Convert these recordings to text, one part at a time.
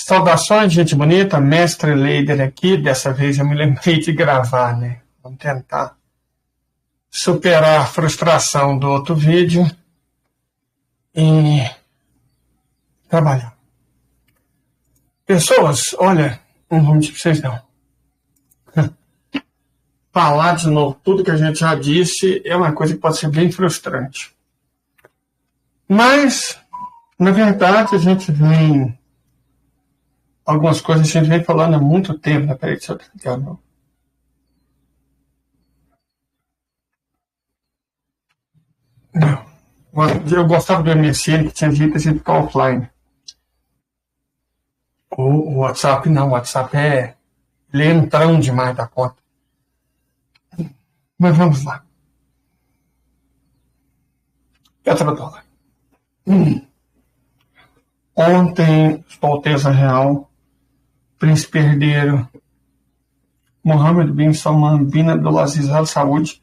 Saudações, gente bonita, mestre Leider aqui. Dessa vez eu me lembrei de gravar, né? Vamos tentar superar a frustração do outro vídeo e trabalhar. Pessoas, olha, não vou mentir pra vocês não. Falar de novo tudo que a gente já disse é uma coisa que pode ser bem frustrante. Mas, na verdade, a gente vem... Algumas coisas a gente vem falando há muito tempo, né? Peraí, deixa eu clicar, não. Eu gostava do MSN, que tinha jeito de ficar offline. O WhatsApp não, o WhatsApp é lentão demais da conta. Mas vamos lá. Petrodólar. Ontem, Sua Alteza Real, Príncipe Herdeiro Mohammed bin Salman bin Abdulaziz Al Saud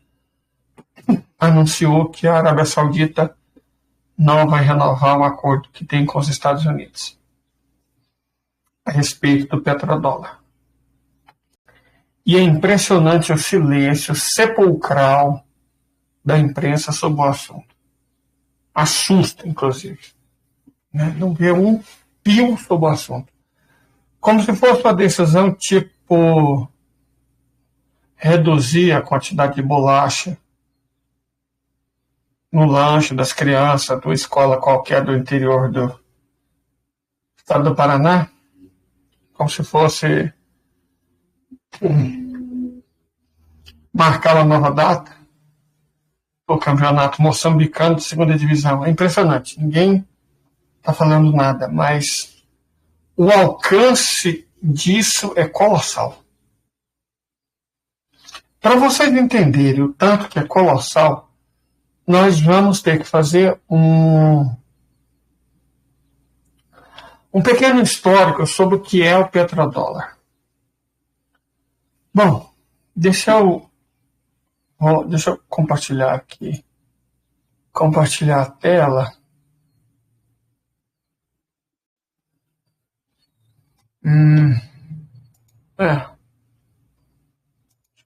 anunciou que a Arábia Saudita não vai renovar o acordo que tem com os Estados Unidos a respeito do petrodólar. E é impressionante o silêncio sepulcral da imprensa sobre o assunto. Assusta, inclusive. Não vê um pio sobre o assunto. Como se fosse uma decisão tipo reduzir a quantidade de bolacha no lanche das crianças de uma escola qualquer do interior do estado do Paraná, como se fosse marcar uma nova data para o campeonato moçambicano de segunda divisão. É impressionante, ninguém está falando nada, mas o alcance disso é colossal. Para vocês entenderem o tanto que é colossal, nós vamos ter que fazer um pequeno histórico sobre o que é o petrodólar. Bom, deixa eu compartilhar aqui. Compartilhar a tela.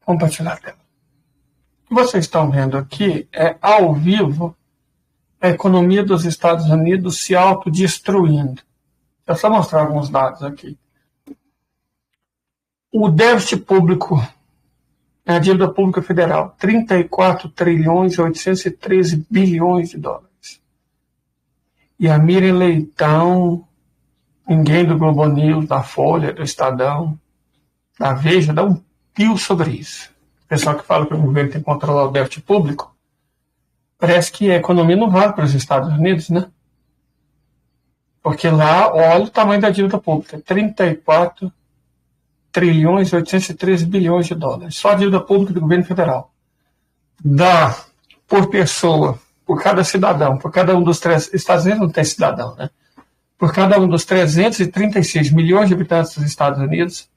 Compartilhar a tela. O que vocês estão vendo aqui é ao vivo a economia dos Estados Unidos se autodestruindo. Deixa eu só mostrar alguns dados aqui. O déficit público, a dívida pública federal, 34 trilhões e 813 bilhões de dólares. E a Miriam Leitão, ninguém do Globo News, da Folha, do Estadão, da Veja, dá um pio sobre isso. O pessoal que fala que o governo tem que controlar o déficit público, parece que a economia não vale para os Estados Unidos, né? Porque lá, olha o tamanho da dívida pública, 34 trilhões e 813 bilhões de dólares. Só a dívida pública do governo federal. Dá por pessoa, por cada cidadão, por cada um dos três... Estados Unidos não tem cidadão, né? Por cada um dos 336 milhões de habitantes dos Estados Unidos,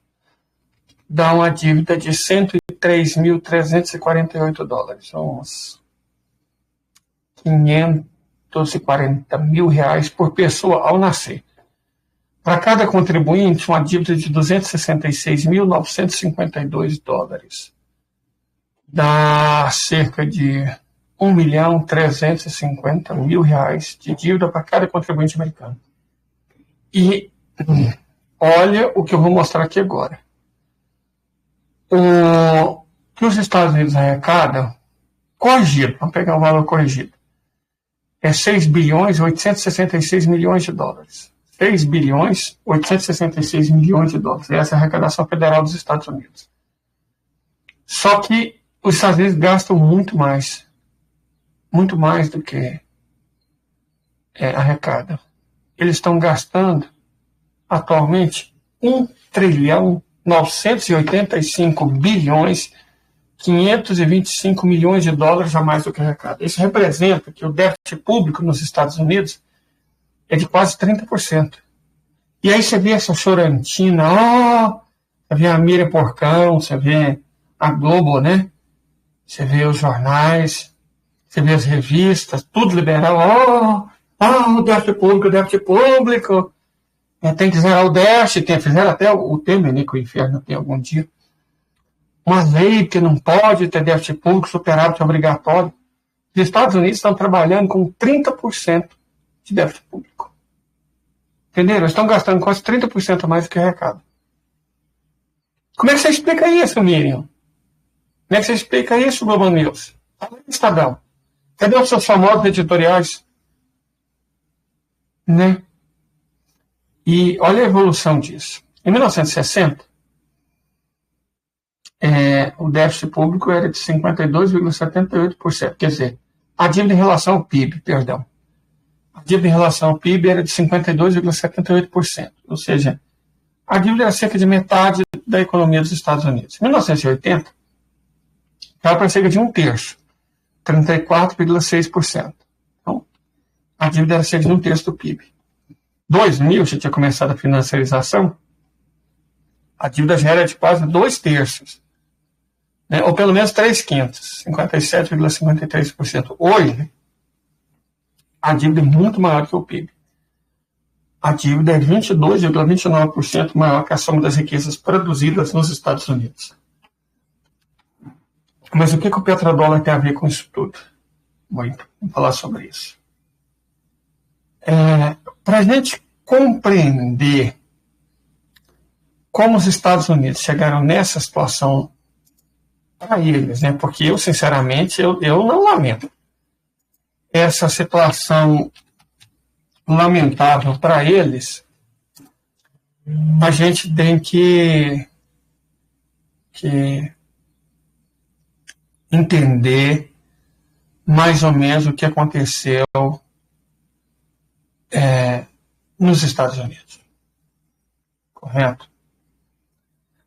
dá uma dívida de 103.348 dólares. São uns 540 mil reais por pessoa ao nascer. Para cada contribuinte, uma dívida de 266.952 dólares. Dá cerca de 1.350.000 reais de dívida para cada contribuinte americano. E olha o que eu vou mostrar aqui agora. O que os Estados Unidos arrecadam, corrigido, vamos pegar o valor corrigido, é 6 bilhões e 866 milhões de dólares. 6 bilhões e 866 milhões de dólares. Essa é a arrecadação federal dos Estados Unidos. Só que os Estados Unidos gastam muito mais do que arrecadam. Eles estão gastando atualmente 1 trilhão 985 bilhões 525 milhões de dólares a mais do que arrecada. Isso representa que o déficit público nos Estados Unidos é de quase 30%. E aí você vê essa chorantina, você vê a Miriam Porcão, você vê a Globo, né? Você vê os jornais, você vê as revistas, tudo liberal. O déficit público, o déficit público. Tem que zerar o déficit, fizeram até o Temer, né, que o inferno tem algum dia. Uma lei que não pode ter déficit público, superávit obrigatório. Os Estados Unidos estão trabalhando com 30% de déficit público. Entenderam? Eles estão gastando quase 30% a mais do que arrecada. Como é que você explica isso, Miriam? Como é que você explica isso, Globo News? Fala aí, Estadão. Cadê os seus famosos editoriais? Né? E olha a evolução disso. Em 1960, o déficit público era de 52,78%. Quer dizer, a dívida em relação ao PIB, perdão. A dívida em relação ao PIB era de 52,78%. Ou seja, a dívida era cerca de metade da economia dos Estados Unidos. Em 1980, caiu para cerca de um terço, 34,6%. Então, a dívida era cerca de um terço do PIB. 2000, já tinha começado a financiarização, a dívida já era de quase 2/3, né? Ou pelo menos 3/5, 57,53%. Hoje, a dívida é muito maior que o PIB. A dívida é 22,29% maior que a soma das riquezas produzidas nos Estados Unidos. Mas o que o petrodólar tem a ver com isso tudo? Muito. Vamos falar sobre isso. Para a gente compreender como os Estados Unidos chegaram nessa situação para eles, né? Porque eu, sinceramente, eu não lamento essa situação lamentável para eles. A gente tem que entender mais ou menos o que aconteceu nos Estados Unidos. Correto?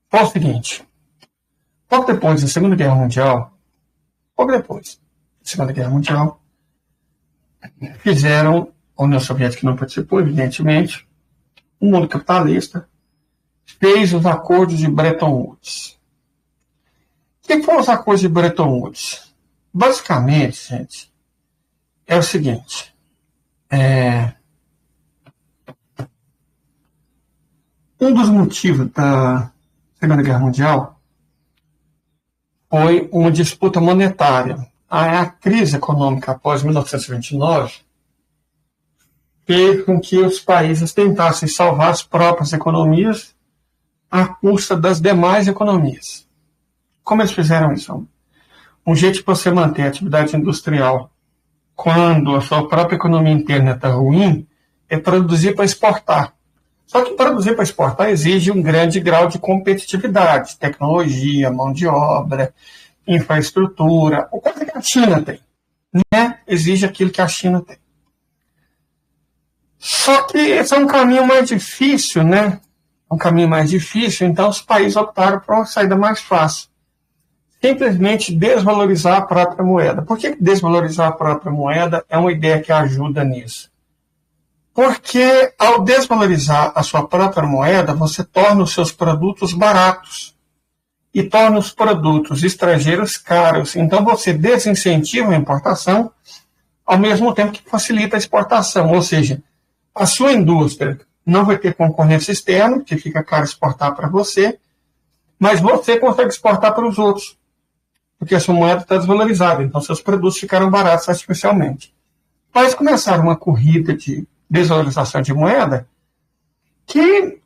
Foi o seguinte, pouco depois da Segunda Guerra Mundial, fizeram, a União Soviética não participou, evidentemente, o mundo capitalista fez os acordos de Bretton Woods. O que foram os acordos de Bretton Woods? Basicamente, gente, é o seguinte, um dos motivos da Segunda Guerra Mundial foi uma disputa monetária. A crise econômica após 1929 fez com que os países tentassem salvar as próprias economias à custa das demais economias. Como eles fizeram isso? Um jeito de você manter a atividade industrial quando a sua própria economia interna está ruim é produzir para exportar. Só que produzir para exportar exige um grande grau de competitividade, tecnologia, mão de obra, infraestrutura, o coisa que a China tem, né? Exige aquilo que a China tem. Só que esse é um caminho mais difícil, né? Um caminho mais difícil, então os países optaram por uma saída mais fácil. Simplesmente desvalorizar a própria moeda. Por que desvalorizar a própria moeda é uma ideia que ajuda nisso? Porque ao desvalorizar a sua própria moeda, você torna os seus produtos baratos e torna os produtos estrangeiros caros. Então você desincentiva a importação ao mesmo tempo que facilita a exportação. Ou seja, a sua indústria não vai ter concorrência externa, porque fica caro exportar para você, mas você consegue exportar para os outros, porque a sua moeda está desvalorizada. Então seus produtos ficaram baratos artificialmente. Mas começaram uma corrida de desvalorização de moeda que,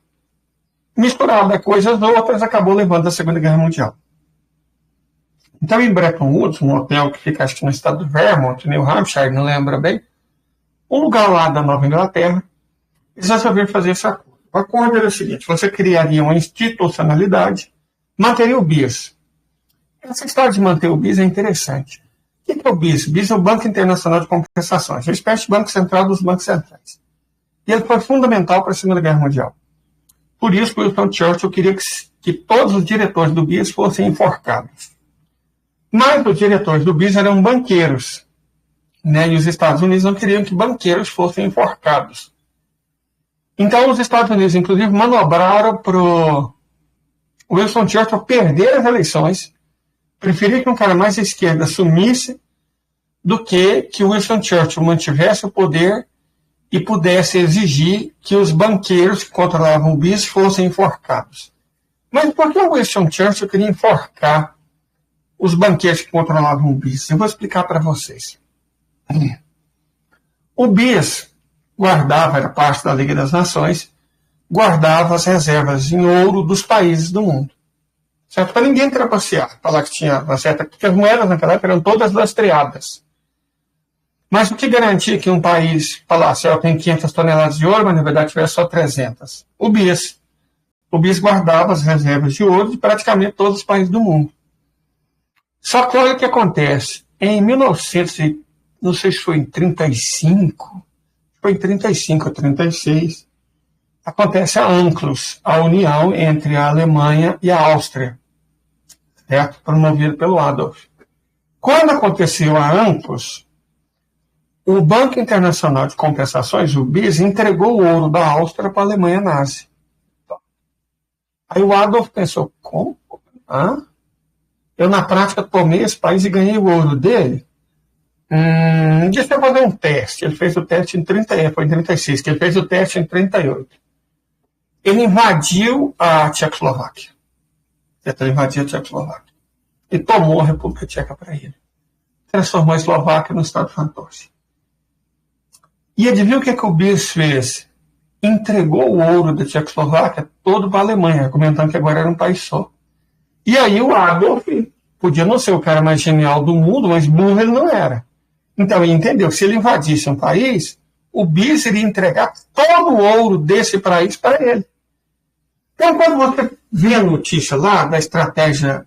misturada a coisas outras, acabou levando à Segunda Guerra Mundial. Então, em Bretton Woods, um hotel que fica, acho que no estado do Vermont, New Hampshire, não lembro bem, um lugar lá da Nova Inglaterra, eles resolveram fazer esse acordo. O acordo era o seguinte, você criaria uma institucionalidade, manteria o BIS. Essa história de manter o BIS é interessante. O que é o BIS? O BIS é o Banco Internacional de Compensações, é uma espécie de banco central dos bancos centrais. E ele foi fundamental para a Segunda Guerra Mundial. Por isso, Winston Churchill queria que todos os diretores do BIS fossem enforcados. Mas os diretores do BIS eram banqueiros, né? E os Estados Unidos não queriam que banqueiros fossem enforcados. Então, os Estados Unidos, inclusive, manobraram para o Winston Churchill perder as eleições, preferia que um cara mais à esquerda assumisse do que o Winston Churchill mantivesse o poder e pudesse exigir que os banqueiros que controlavam o BIS fossem enforcados. Mas por que o Winston Churchill queria enforcar os banqueiros que controlavam o BIS? Eu vou explicar para vocês. O BIS guardava, era parte da Liga das Nações, guardava as reservas em ouro dos países do mundo. Certo? Para ninguém trapacear, falar que tinha uma certa... Porque as moedas naquela época eram todas lastreadas. Mas o que garantia que um país falasse, eu tenho 500 toneladas de ouro, mas na verdade tivesse só 300? O BIS. O BIS guardava as reservas de ouro de praticamente todos os países do mundo. Só que olha o que acontece. Em 1900, não sei se foi em 35, foi em 35 ou 36, acontece a UNCLOS, a união entre a Alemanha e a Áustria, certo? Promovida pelo Adolf. Quando aconteceu a UNCLOS, o Banco Internacional de Compensações, o BIS, entregou o ouro da Áustria para a Alemanha nazi. Aí o Adolf pensou, como? Eu, na prática, tomei esse país e ganhei o ouro dele? Deixa eu fazer um teste. Ele fez o teste em 36, que ele fez o teste em 38. Ele invadiu a Tchecoslováquia. Ele invadiu a Tchecoslováquia. E tomou a República Tcheca para ele. Transformou a Eslováquia no Estado fantoche. E adivinha o que o BIS fez? Entregou o ouro da Tchecoslováquia todo para a Alemanha, argumentando que agora era um país só. E aí o Adolf podia não ser o cara mais genial do mundo, mas burro ele não era. Então ele entendeu que se ele invadisse um país, o BIS iria entregar todo o ouro desse país para ele. Então quando você vê a notícia lá da estratégia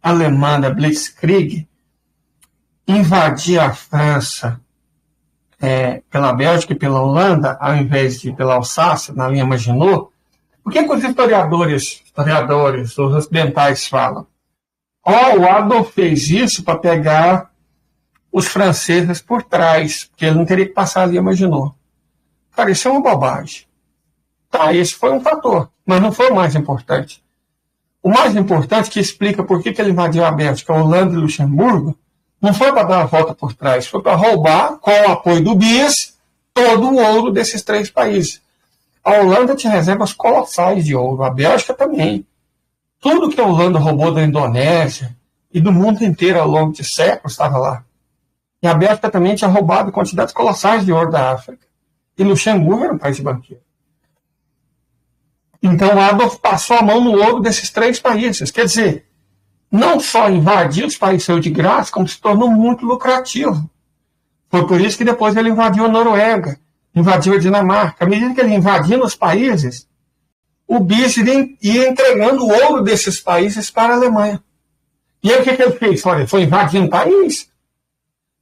alemã da Blitzkrieg, invadir a França pela Bélgica e pela Holanda, ao invés de pela Alsácia, na linha Maginot, o que os historiadores, os ocidentais falam? O Adolf fez isso para pegar os franceses por trás, porque ele não teria que passar a linha Maginot. Cara, isso é uma bobagem. Tá, esse foi um fator, mas não foi o mais importante. O mais importante, que explica por que ele invadiu a Bélgica, a Holanda e Luxemburgo, não foi para dar a volta por trás, foi para roubar, com o apoio do BIS, todo o ouro desses três países. A Holanda tinha reservas colossais de ouro, a Bélgica também. Tudo que a Holanda roubou da Indonésia e do mundo inteiro ao longo de séculos estava lá. E a Bélgica também tinha roubado quantidades colossais de ouro da África. E Luxemburgo era um país de banqueiro. Então Adolf passou a mão no ouro desses três países. Quer dizer, não só invadiu os países de graça, como se tornou muito lucrativo. Foi por isso que depois ele invadiu a Noruega, invadiu a Dinamarca. À medida que ele invadia os países, o BIS ia entregando o ouro desses países para a Alemanha. E aí o que ele fez? Olha, ele foi invadindo o país.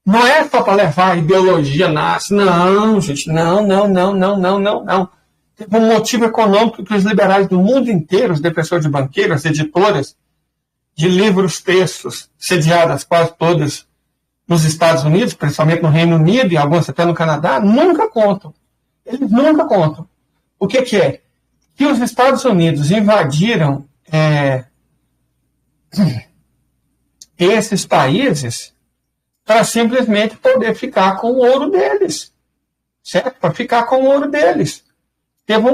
Não é só para levar a ideologia nazi. Não, gente, não. Teve um motivo econômico que os liberais do mundo inteiro, os defensores de banqueiros, as editoras de livros, textos, sediadas quase todas nos Estados Unidos, principalmente no Reino Unido e alguns até no Canadá, nunca contam. Eles nunca contam. O que é? Que os Estados Unidos invadiram esses países para simplesmente poder ficar com o ouro deles. Certo? Para ficar com o ouro deles. Teve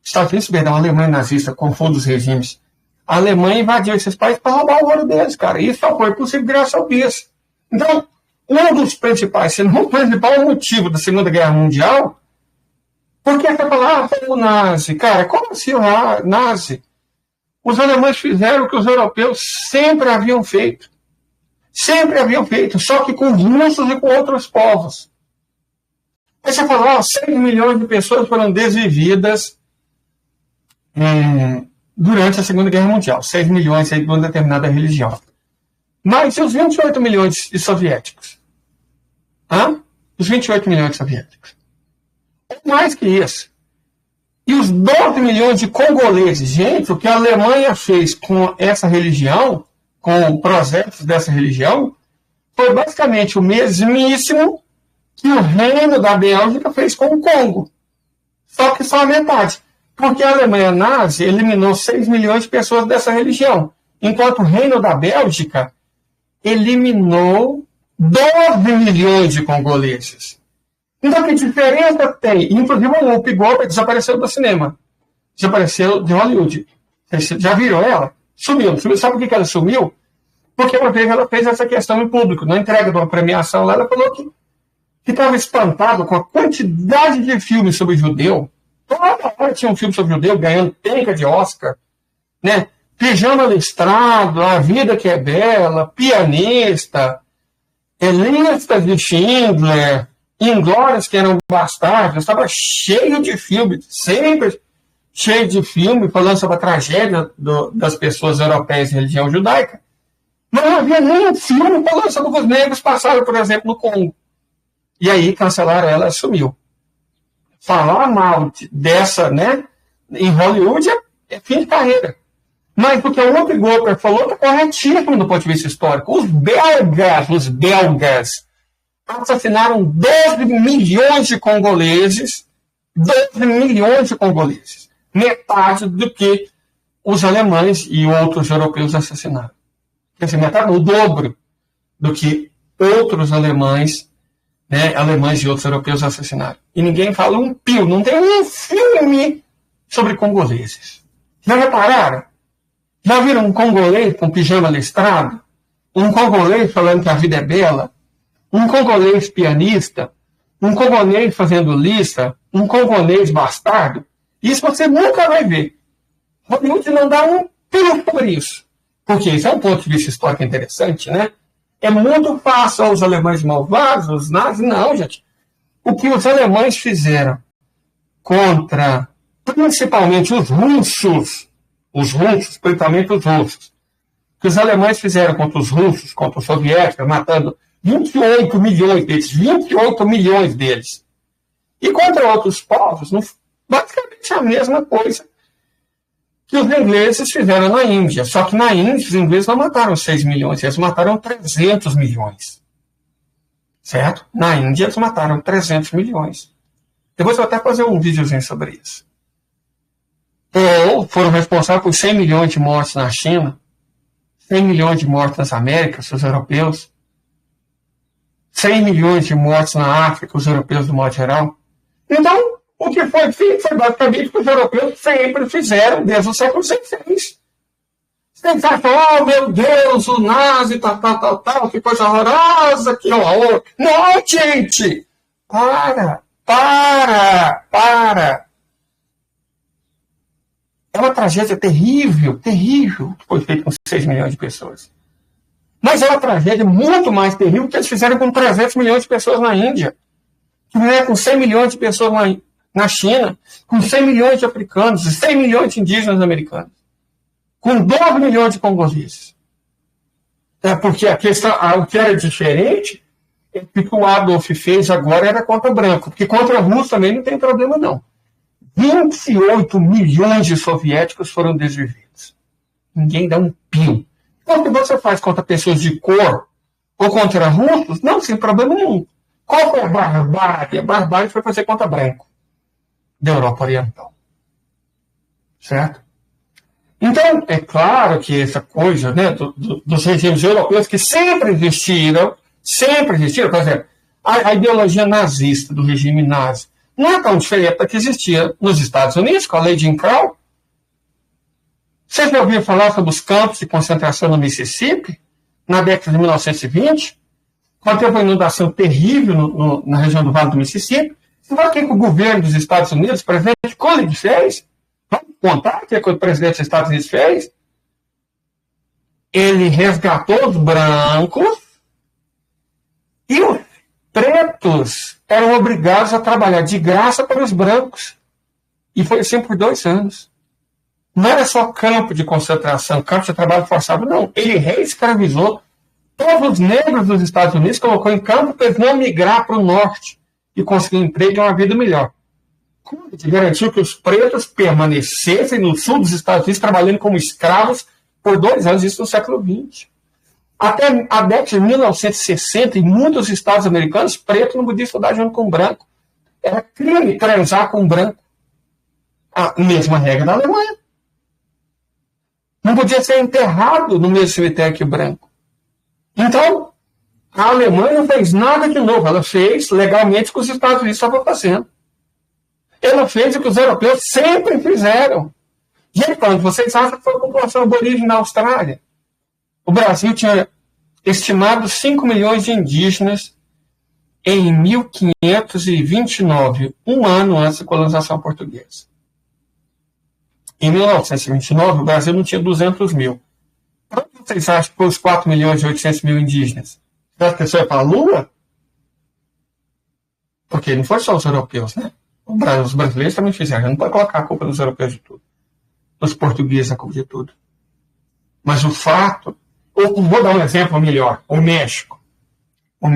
Estados Unidos, perdão, a Alemanha nazista, confunde os regimes. A Alemanha invadiu esses países para roubar o ouro deles, cara. Isso só foi possível graças ao BIS. Então, um dos principais, se não o principal motivo da Segunda Guerra Mundial, porque você fala, foi o nazi. Cara, como assim o nazi? Os alemães fizeram o que os europeus sempre haviam feito. Sempre haviam feito, só que com russos e com outros povos. Aí você fala, 6 milhões de pessoas foram desvividas durante a Segunda Guerra Mundial. 6 milhões aí de uma determinada religião. Mas e os 28 milhões de soviéticos? Os 28 milhões de soviéticos. Mais que isso. E os 12 milhões de congoleses. Gente, o que a Alemanha fez com essa religião, com projetos dessa religião, foi basicamente o mesmíssimo que o reino da Bélgica fez com o Congo. Só que só a metade. Porque a Alemanha nazi eliminou 6 milhões de pessoas dessa religião, enquanto o reino da Bélgica eliminou 12 milhões de congoleses. Então, que diferença tem? Inclusive, o Whoopi Goldberg desapareceu do cinema. Desapareceu de Hollywood. Vocês já viram ela? Sumiu. Sabe por que ela sumiu? Porque uma vez ela fez essa questão em público. Na entrega de uma premiação lá, ela falou que estava espantado com a quantidade de filmes sobre judeu. Toda hora tinha um filme sobre judeu ganhando penca de Oscar, né? Pijama Listrado, A Vida que é Bela, Pianista, Lista de Schindler, Inglórias que eram bastardos. Estava cheio de filmes, sempre cheio de filme falando sobre a tragédia das pessoas europeias em religião judaica. Mas não havia nenhum filme falando sobre os negros passaram, por exemplo, no Congo. E aí cancelaram ela, sumiu. Falar mal dessa, né, em Hollywood é fim de carreira. Mas porque o Whoopi Goldberg falou está corretíssimo do ponto de vista histórico. Os belgas assassinaram 12 milhões de congoleses, 12 milhões de congoleses. Metade do que os alemães e outros europeus assassinaram. Quer dizer, metade, o dobro do que outros alemães, né, alemães e outros europeus assassinaram. E ninguém fala um pio, não tem um filme sobre congoleses. Já repararam? Já viram um congolês com pijama listrado? Um congolês falando que a vida é bela? Um congolês pianista? Um congolês fazendo lista? Um congolês bastardo? Isso você nunca vai ver. Hollywood não dá um pio por isso. Porque isso é um ponto de vista histórico interessante, né? É muito fácil aos alemães malvados, os nazis, não, gente. O que os alemães fizeram contra, principalmente os russos, principalmente os russos, que os alemães fizeram contra os russos, contra os soviéticos, matando 28 milhões deles. E contra outros povos, basicamente a mesma coisa que os ingleses fizeram na Índia. Só que na Índia, os ingleses não mataram 6 milhões, eles mataram 300 milhões. Certo? Na Índia, eles mataram 300 milhões. Depois eu vou até fazer um videozinho sobre isso. Ou foram responsáveis por 100 milhões de mortes na China, 100 milhões de mortes nas Américas, os europeus, 100 milhões de mortes na África, os europeus do modo geral. Então, o que foi feito foi basicamente o que os europeus sempre fizeram desde o século XVI. Você fala, oh meu Deus, o nazi, tal, que coisa horrorosa, que horror. Não, gente! Para! É uma tragédia terrível, terrível, que foi feita com 6 milhões de pessoas. Mas é uma tragédia muito mais terrível que eles fizeram com 300 milhões de pessoas na Índia, que fizeram com 100 milhões de pessoas na China, com 100 milhões de africanos, e 100 milhões de indígenas americanos, com 12 milhões de congoleses. Porque a questão, o que era diferente, é que o que o Adolf fez agora era contra branco, porque contra russo também não tem problema, não. 28 milhões de soviéticos foram desvividos. Ninguém dá um pio. Então, o que você faz contra pessoas de cor ou contra russos, não, sem problema nenhum. Qual foi a barbárie? A barbárie foi fazer contra branco da Europa Oriental. Certo? Então, é claro que essa coisa, né, dos regimes europeus que sempre existiram, por exemplo, a ideologia nazista do regime nazi não é tão diferente da que existia nos Estados Unidos, com a lei de Jim Crow. Vocês já ouviram falar sobre os campos de concentração no Mississippi, na década de 1920? Quando teve uma inundação terrível na região do Vale do Mississippi. Você vai o que o governo dos Estados Unidos, o presidente Coolidge fez? Vamos contar o que o presidente dos Estados Unidos fez? Ele resgatou os brancos e os pretos eram obrigados a trabalhar de graça para os brancos. E foi assim por 2 anos. Não era só campo de concentração, campo de trabalho forçado, não. Ele reescravizou todos os negros dos Estados Unidos, colocou em campo para eles não migrar para o norte e conseguir um emprego e uma vida melhor. Ele garantiu que os pretos permanecessem no sul dos Estados Unidos trabalhando como escravos por 2 anos, isso no século XX. Até a década de 1960, em muitos estados americanos, preto não podia estudar junto com branco. Era crime transar com branco. A mesma regra na Alemanha. Não podia ser enterrado no mesmo cemitério que o branco. Então, A Alemanha não fez nada de novo, ela fez legalmente o que os Estados Unidos estavam fazendo. Ela fez o que os europeus sempre fizeram. E quando vocês acham que foi a população aborígene na Austrália? O Brasil tinha estimado 5 milhões de indígenas em 1529, um ano antes da colonização portuguesa. Em 1929, o Brasil não tinha 200 mil. Quanto vocês acham que foi os 4 milhões e 800 mil indígenas? Será que a pessoa é para a Lua? Porque não foi só os europeus, né? Os brasileiros também fizeram. A gente não pode colocar a culpa dos europeus de tudo. Dos portugueses a culpa de tudo. Mas o fato... Vou dar um exemplo melhor. O México. O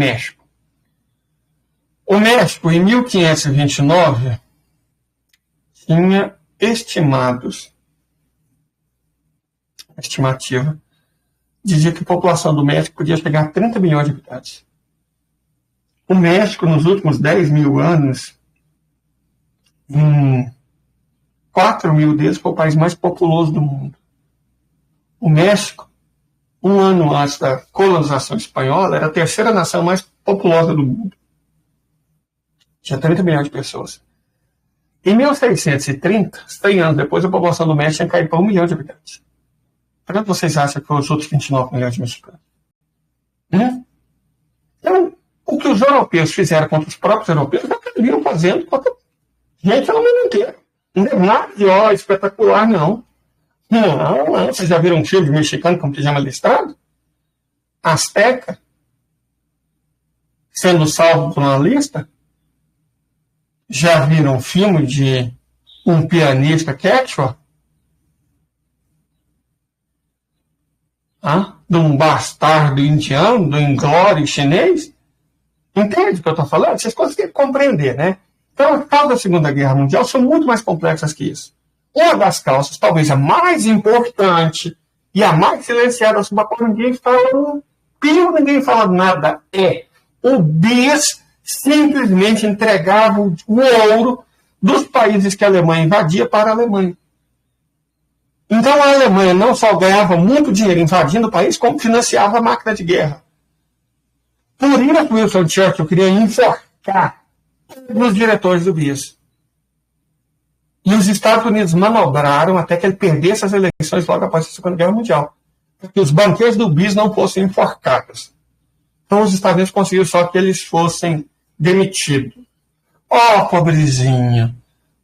México, em 1529, tinha estimativa, dizia que a população do México podia chegar a 30 milhões de habitantes. O México, nos últimos 10 mil anos, em 4 mil deles, foi o país mais populoso do mundo. O México, um ano antes da colonização espanhola, era a terceira nação mais populosa do mundo. Tinha 30 milhões de pessoas. Em 1630, 100 anos depois, a população do México tinha caído para 1 milhão de habitantes. Quanto vocês acham que foram os outros 29 milhões de mexicanos? Então, o que os europeus fizeram contra os próprios europeus, já viram fazendo contra gente no mundo inteiro. Não é nada de espetacular, não. Não. Vocês já viram um filme de mexicano com pijama listrado? Azteca? Sendo salvo por uma lista? Já viram um filme de um pianista quechua? De um bastardo indiano, do inglório chinês? Entende o que eu estou falando? Vocês conseguem compreender, né? Então, as causas da Segunda Guerra Mundial são muito mais complexas que isso. Uma das causas, talvez a mais importante e a mais silenciada sobre a qual ninguém fala, ninguém fala nada, é o BIS simplesmente entregava o ouro dos países que a Alemanha invadia para a Alemanha. Então a Alemanha não só ganhava muito dinheiro invadindo o país, como financiava a máquina de guerra. Por isso, Winston Churchill queria enforcar todos os diretores do BIS. E os Estados Unidos manobraram até que ele perdesse as eleições logo após a Segunda Guerra Mundial. Para que os banqueiros do BIS não fossem enforcados. Então os Estados Unidos conseguiram só que eles fossem demitidos. Pobrezinho.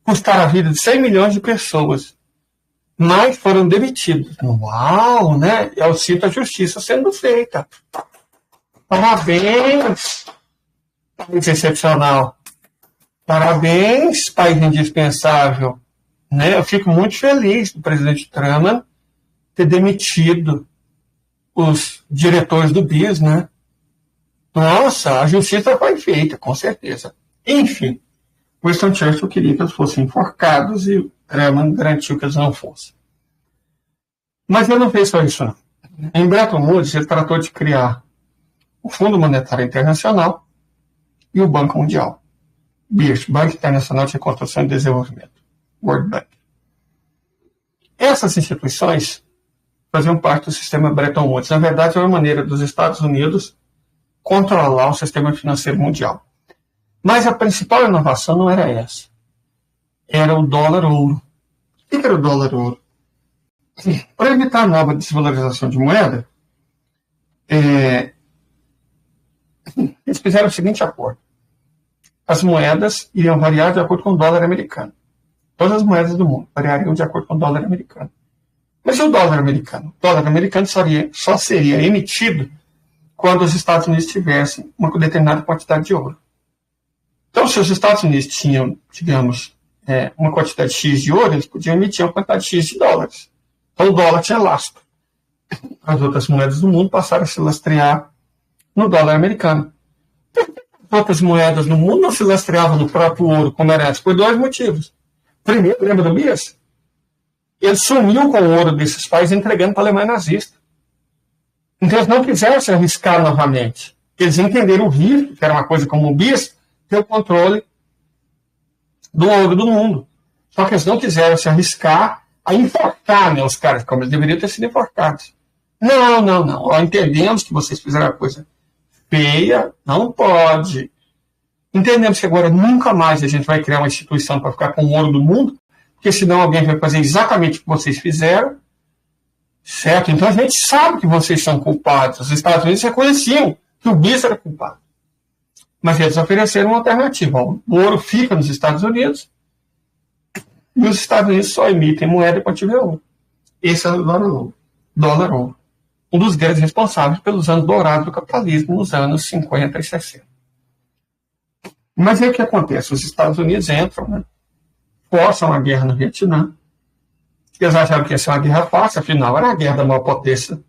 Custaram a vida de 100 milhões de pessoas. Mas foram demitidos. Uau, né? Eu cito a justiça sendo feita. Parabéns, país excepcional. Parabéns, país indispensável. Né? Eu fico muito feliz do presidente Truman ter demitido os diretores do BIS, né? Nossa, a justiça foi feita, com certeza. Enfim, Winston Churchill queria que eles fossem enforcados e Truman garantiu que eles não fossem. Mas ele não fez só isso, não. Em Bretton Woods, ele tratou de criar o Fundo Monetário Internacional e o Banco Mundial. BIRD, Banco Internacional de Reconstrução e Desenvolvimento, World Bank. Essas instituições faziam parte do sistema Bretton Woods. Na verdade, é uma maneira dos Estados Unidos controlar o sistema financeiro mundial. Mas a principal inovação não era essa. Era o dólar-ouro. O que era o dólar-ouro? Para evitar a nova desvalorização de moeda, eles fizeram o seguinte acordo. As moedas iriam variar de acordo com o dólar americano. Todas as moedas do mundo variariam de acordo com o dólar americano. Mas e o dólar americano? O dólar americano só seria emitido quando os Estados Unidos tivessem uma determinada quantidade de ouro. Então, se os Estados Unidos tinham, digamos, uma quantidade X de ouro, eles podiam emitir uma quantidade X de dólares. Então, o dólar tinha lastro. As outras moedas do mundo passaram a se lastrear no dólar americano. As outras moedas no mundo não se lastreavam no próprio ouro, como era antes, por dois motivos. Primeiro, lembra do BIS? Ele sumiu com o ouro desses países entregando para a Alemanha nazista. Então, eles não quiseram se arriscar novamente. Eles entenderam o risco, que era uma coisa como o BIS, ter o controle do ouro do mundo. Só que eles não quiseram se arriscar a enforcar, né, os caras, como eles deveriam ter sido enforcados. Não. Entendemos que vocês fizeram a coisa feia, não pode. Entendemos que agora nunca mais a gente vai criar uma instituição para ficar com o ouro do mundo, porque senão alguém vai fazer exatamente o que vocês fizeram, certo? Então a gente sabe que vocês são culpados. Os Estados Unidos reconheciam que o BIS era culpado. Mas eles ofereceram uma alternativa. O ouro fica nos Estados Unidos e os Estados Unidos só emitem moeda quando tiver ouro. Esse é o dólar ouro. Um dos grandes responsáveis pelos anos dourados do capitalismo nos anos 50 e 60. Mas aí o que acontece? Os Estados Unidos entram, né, forçam a guerra no Vietnã. Eles acharam que ia ser uma guerra fácil, afinal era a guerra da maior potência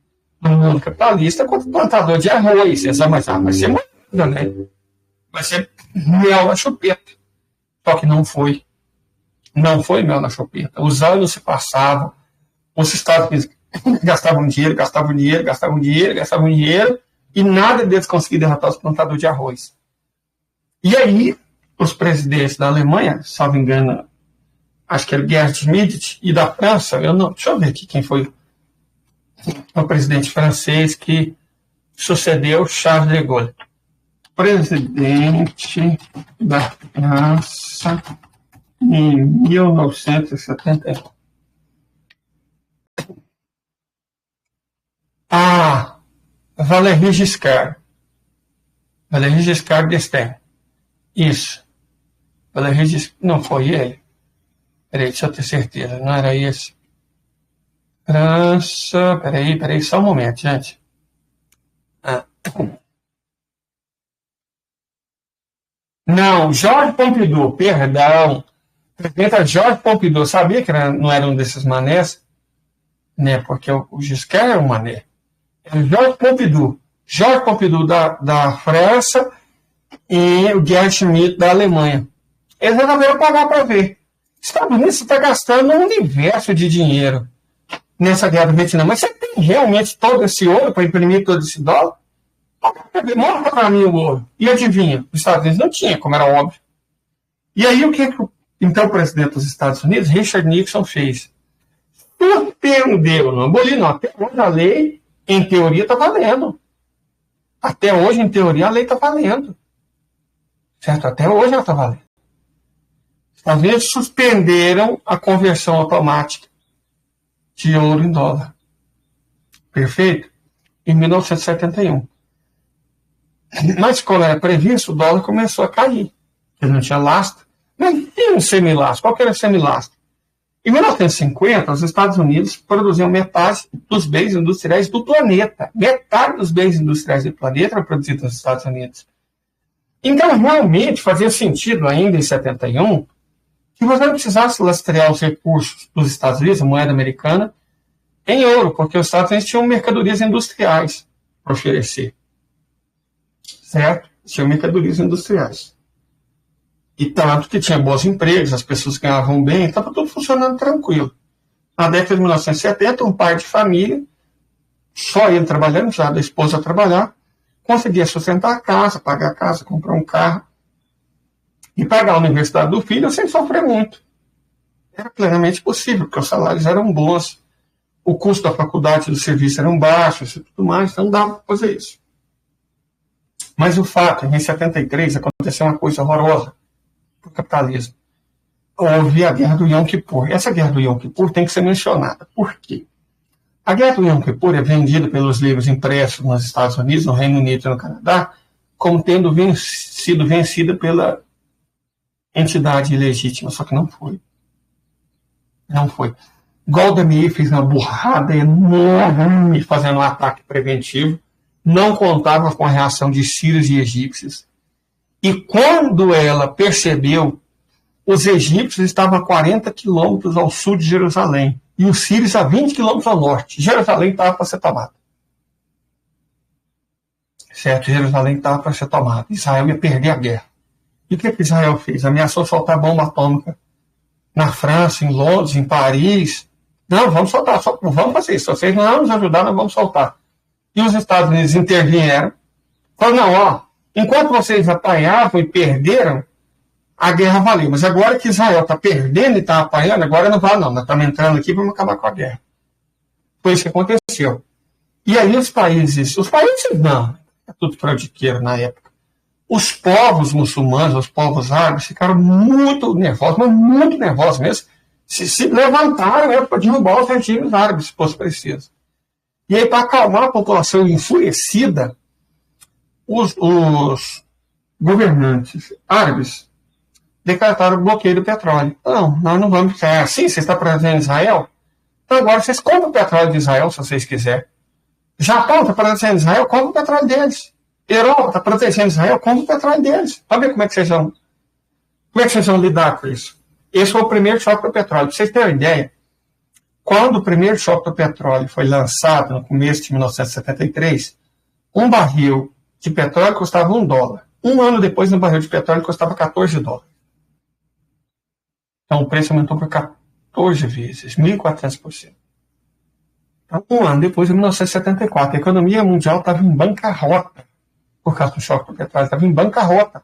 do mundo capitalista contra o plantador de arroz. Mas vai ser moeda, né? Vai ser mel na chupeta. Só que não foi. Não foi mel na chupeta. Os anos se passavam, os Estados Unidos gastavam dinheiro, e nada deles conseguia derrotar os plantadores de arroz. E aí, os presidentes da Alemanha, salvo engano, acho que era Gerd Schmidt, e da França, deixa eu ver aqui quem foi o presidente francês que sucedeu Charles de Gaulle. Presidente da França em 1971. Valéry Giscard. Valéry Giscard d'Estaing. Isso. Valéry Giscard. Não foi ele? Peraí, deixa eu ter certeza. Não era esse. França. Peraí, só um momento, gente. Não, Georges Pompidou, perdão. Presidente Georges Pompidou. Sabia que não era um desses manés? Né, porque o Giscard era um mané. Era Georges Pompidou. Georges Pompidou da França e o Gerd Schmidt da Alemanha. Eles resolveram pagar para ver. Estados Unidos está gastando um universo de dinheiro nessa guerra do Vietnã. Mas você tem realmente todo esse ouro para imprimir todo esse dólar? Mostra para mim o ouro. E adivinha? Os Estados Unidos não tinha, como era óbvio. E aí o que então o presidente dos Estados Unidos, Richard Nixon, fez? Surpreendeu, não aboliu, não. Até hoje a lei, em teoria, está valendo. Até hoje, em teoria, a lei está valendo. Certo? Até hoje ela está valendo. Os Estados Unidos suspenderam a conversão automática de ouro em dólar. Perfeito? Em 1971. Mas, como era previsto, o dólar começou a cair. Ele não tinha lastro. Mas tinha um semilastro. Qual que era o semilastro? Em 1950, os Estados Unidos produziam metade dos bens industriais do planeta. Metade dos bens industriais do planeta eram produzidos nos Estados Unidos. Então, realmente, fazia sentido ainda em 71 que você não precisasse lastrear os recursos dos Estados Unidos, a moeda americana, em ouro, porque os Estados Unidos tinham mercadorias industriais para oferecer. Certo? Tinham mercadorias industriais. E tanto que tinha bons empregos, as pessoas ganhavam bem, estava tudo funcionando tranquilo. Na década de 1970, um pai de família, só ele trabalhando, já da esposa trabalhar, conseguia sustentar a casa, pagar a casa, comprar um carro e pagar a universidade do filho sem sofrer muito. Era plenamente possível, porque os salários eram bons, o custo da faculdade e do serviço eram baixos e tudo mais, então dava para fazer isso. Mas o fato é que em 73 aconteceu uma coisa horrorosa para o capitalismo. Houve a Guerra do Yom Kippur. Essa Guerra do Yom Kippur tem que ser mencionada. Por quê? A Guerra do Yom Kippur é vendida pelos livros impressos nos Estados Unidos, no Reino Unido e no Canadá, como tendo sido vencida pela entidade ilegítima, só que não foi. Não foi. Golda Meir fez uma burrada enorme fazendo um ataque preventivo, não contava com a reação de sírios e egípcios. E quando ela percebeu, os egípcios estavam a 40 quilômetros ao sul de Jerusalém e os sírios a 20 quilômetros ao norte. Jerusalém estava para ser tomada. Certo? Jerusalém estava para ser tomada. Israel ia perder a guerra. E o que Israel fez? Ameaçou soltar bomba atômica na França, em Londres, em Paris. Não, vamos soltar, vamos fazer isso. Se vocês não nos ajudarem, nós vamos soltar. E os Estados Unidos intervieram. Falaram, não, ó, enquanto vocês apanhavam e perderam, a guerra valeu. Mas agora que Israel está perdendo e está apanhando, agora não vai não. Nós estamos entrando aqui e vamos acabar com a guerra. Foi isso que aconteceu. E aí os países não. é tudo fraudiqueiro na época. Os povos muçulmanos, os povos árabes, ficaram muito nervosos, mas muito nervosos mesmo, se levantaram para derrubar os regimes árabes, se fosse preciso. E aí, para acalmar a população enfurecida, os governantes árabes decretaram o bloqueio do petróleo. Não, nós não vamos ficar assim, você está protegendo Israel? Então agora vocês compram o petróleo de Israel, se vocês quiserem. Japão está protegendo Israel, compra o petróleo deles. Europa está protegendo Israel, compra o petróleo deles. Para ver como é que vocês vão lidar com isso. Esse foi o primeiro choque do petróleo. Para vocês terem uma ideia, quando o primeiro choque do petróleo foi lançado, no começo de 1973, um barril de petróleo custava $1. Um ano depois, um barril de petróleo custava $14. Então, o preço aumentou por 14 vezes, 1.400%. Então, um ano depois, em 1974, a economia mundial estava em bancarrota por causa do choque do petróleo, estava em bancarrota.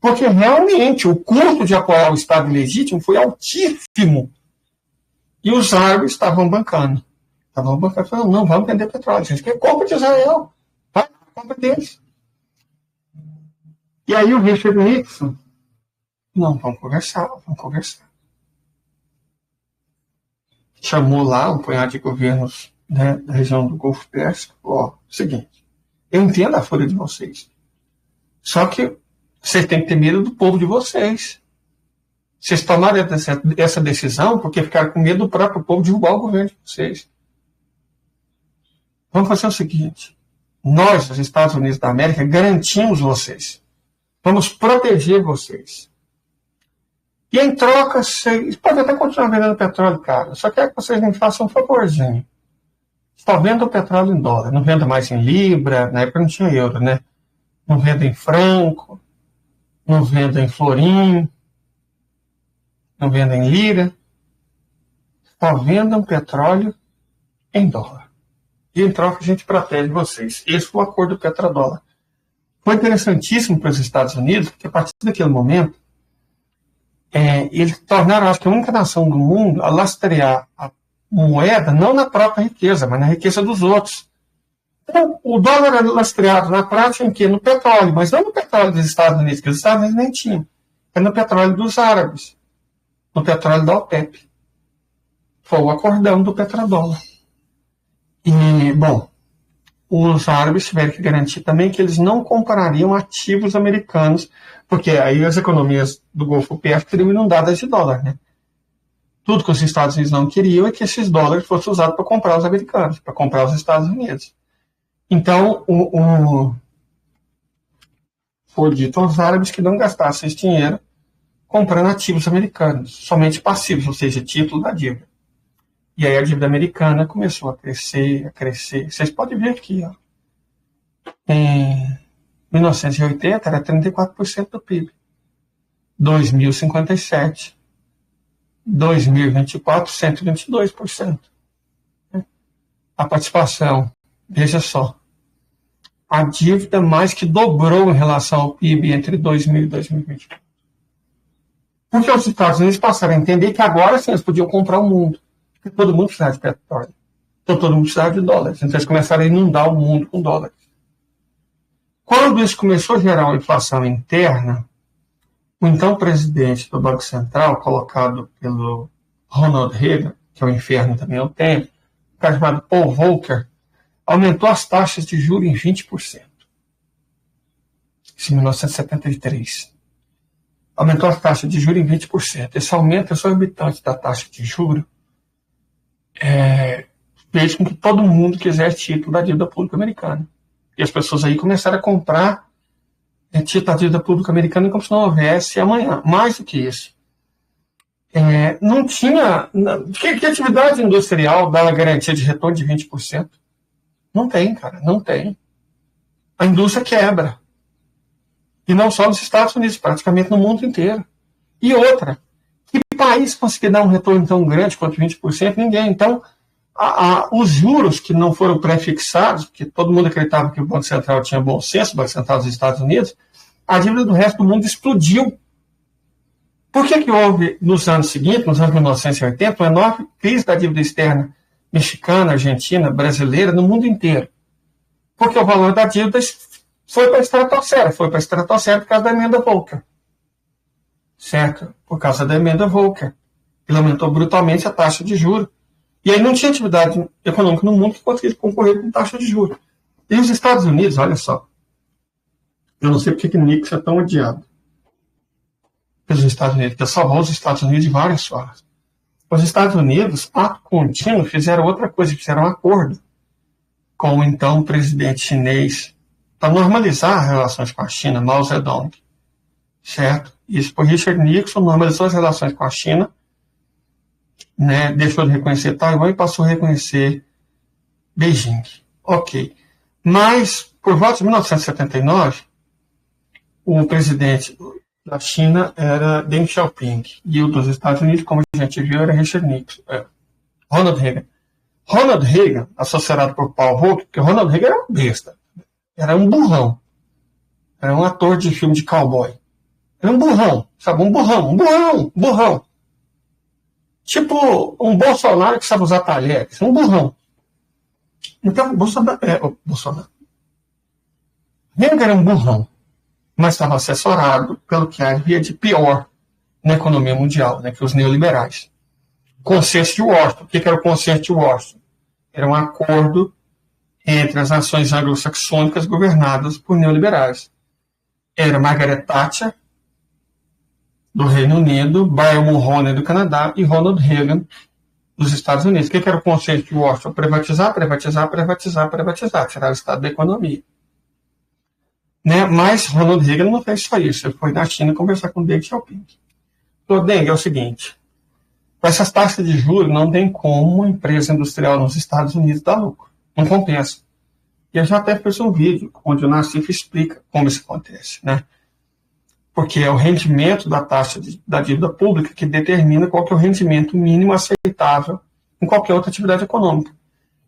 Porque realmente o custo de apoiar o Estado ilegítimo foi altíssimo. E os árabes estavam bancando. Falando, não, vamos vender petróleo. A gente quer compra de Israel. Vai, compra deles. E aí o Richard Nixon, não, vamos conversar. Chamou lá um punhado de governos, né, da região do Golfo Pérsico. Seguinte, eu entendo a fúria de vocês. Só que vocês têm que ter medo do povo de vocês. Vocês tomaram essa decisão porque ficaram com medo do próprio povo derrubar o governo de vocês. Vamos fazer o seguinte. Nós, os Estados Unidos da América, garantimos vocês. Vamos proteger vocês. E em troca, vocês podem até continuar vendendo petróleo, cara. Só quero que vocês me façam um favorzinho. Só venda o petróleo em dólar. Não venda mais em libra. Na época não tinha euro, né? Não venda em franco. Não venda em florim. Não venda em lira. Só vendam petróleo em dólar. E em troca a gente protege vocês. Esse foi o acordo do petrodólar. Foi interessantíssimo para os Estados Unidos, porque a partir daquele momento, eles tornaram, acho que a única nação do mundo a lastrear a moeda, não na própria riqueza, mas na riqueza dos outros. Então, o dólar era lastreado na prática em quê? No petróleo, mas não no petróleo dos Estados Unidos, que os Estados Unidos nem tinham. É no petróleo dos árabes, no petróleo da OPEP. Foi o acordão do petrodólar. E, bom, os árabes tiveram que garantir também que eles não comprariam ativos americanos, porque aí as economias do Golfo Pérsico seriam inundadas de dólar, né? Tudo que os Estados Unidos não queriam é que esses dólares fossem usados para comprar os americanos, para comprar os Estados Unidos. Então, foi dito aos árabes que não gastassem esse dinheiro comprando ativos americanos, somente passivos, ou seja, título da dívida. E aí a dívida americana começou a crescer. Vocês podem ver aqui, ó. Em 1980 era 34% do PIB. 2057. 2024, 122%. A participação, veja só, a dívida mais que dobrou em relação ao PIB entre 2000 e 2024. Porque os Estados Unidos passaram a entender que agora sim eles podiam comprar o mundo. Porque todo mundo precisava de petróleo. Então todo mundo precisava de dólares. Então eles começaram a inundar o mundo com dólares. Quando isso começou a gerar uma inflação interna, o então presidente do Banco Central, colocado pelo Ronald Reagan, que é o inferno também ao tempo, um cara chamado Paul Volcker, aumentou as taxas de juros em 20%. Isso em 1973. Aumentou as taxas de juros em 20%. Esse aumento exorbitante da taxa de juros fez com que todo mundo quisesse título da dívida pública americana. E as pessoas aí começaram a comprar título da dívida pública americana como se não houvesse amanhã. Mais do que isso. Não tinha... Que atividade industrial dá a garantia de retorno de 20%? Não tem, cara. Não tem. A indústria quebra. E não só nos Estados Unidos, praticamente no mundo inteiro. E outra, que país conseguir dar um retorno tão grande quanto 20%? Ninguém. Então, os juros que não foram pré-fixados, porque todo mundo acreditava que o Banco Central tinha bom senso, o Banco Central dos Estados Unidos, a dívida do resto do mundo explodiu. Por que houve, nos anos seguintes, nos anos 1980, uma enorme crise da dívida externa mexicana, argentina, brasileira, no mundo inteiro? Porque o valor da dívida foi para a estratosfera. Foi para a estratosfera por causa da emenda Volcker. Certo? Por causa da emenda Volcker. Ele aumentou brutalmente a taxa de juros. E aí não tinha atividade econômica no mundo que conseguisse concorrer com taxa de juros. E os Estados Unidos, olha só. Eu não sei porque que Nixon é tão odiado pelos Estados Unidos, porque salvou os Estados Unidos de várias formas. Os Estados Unidos, ato contínuo, fizeram outra coisa, fizeram um acordo com o então presidente chinês para normalizar as relações com a China, Mao Zedong. Certo? Isso por Richard Nixon, normalizou as relações com a China, né, deixou de reconhecer Taiwan e passou a reconhecer Beijing. Ok. Mas, por volta de 1979, o presidente da China era Deng Xiaoping, e o dos Estados Unidos, como a gente viu, era Richard Nixon, Ronald Reagan. Ronald Reagan, associado por Paul Volcker, porque Ronald Reagan era um besta, era um burrão, era um ator de filme de cowboy. Era um burrão, sabe? Um burrão. Tipo um Bolsonaro que sabe usar talheres, um burrão. Então, Bolsonaro. Reagan era um burrão, mas estava assessorado pelo que havia de pior na economia mundial, né, que os neoliberais. Consenso de Washington. O que era o Consenso de Washington? Era um acordo entre as nações anglo-saxônicas governadas por neoliberais. Era Margaret Thatcher, do Reino Unido, Barry Mulroney, do Canadá, e Ronald Reagan, dos Estados Unidos. O que era o Consenso de Washington? Privatizar, tirar o Estado da economia. Né? Mas Ronald Reagan não fez só isso. Ele foi na China conversar com Deng Xiaoping. Falou, Deng, é o seguinte, com essas taxas de juros não tem como uma empresa industrial nos Estados Unidos dar lucro. Não compensa. E eu já até fiz um vídeo onde o Nassif explica como isso acontece, né? Porque é o rendimento da taxa da dívida pública que determina qual que é o rendimento mínimo aceitável em qualquer outra atividade econômica.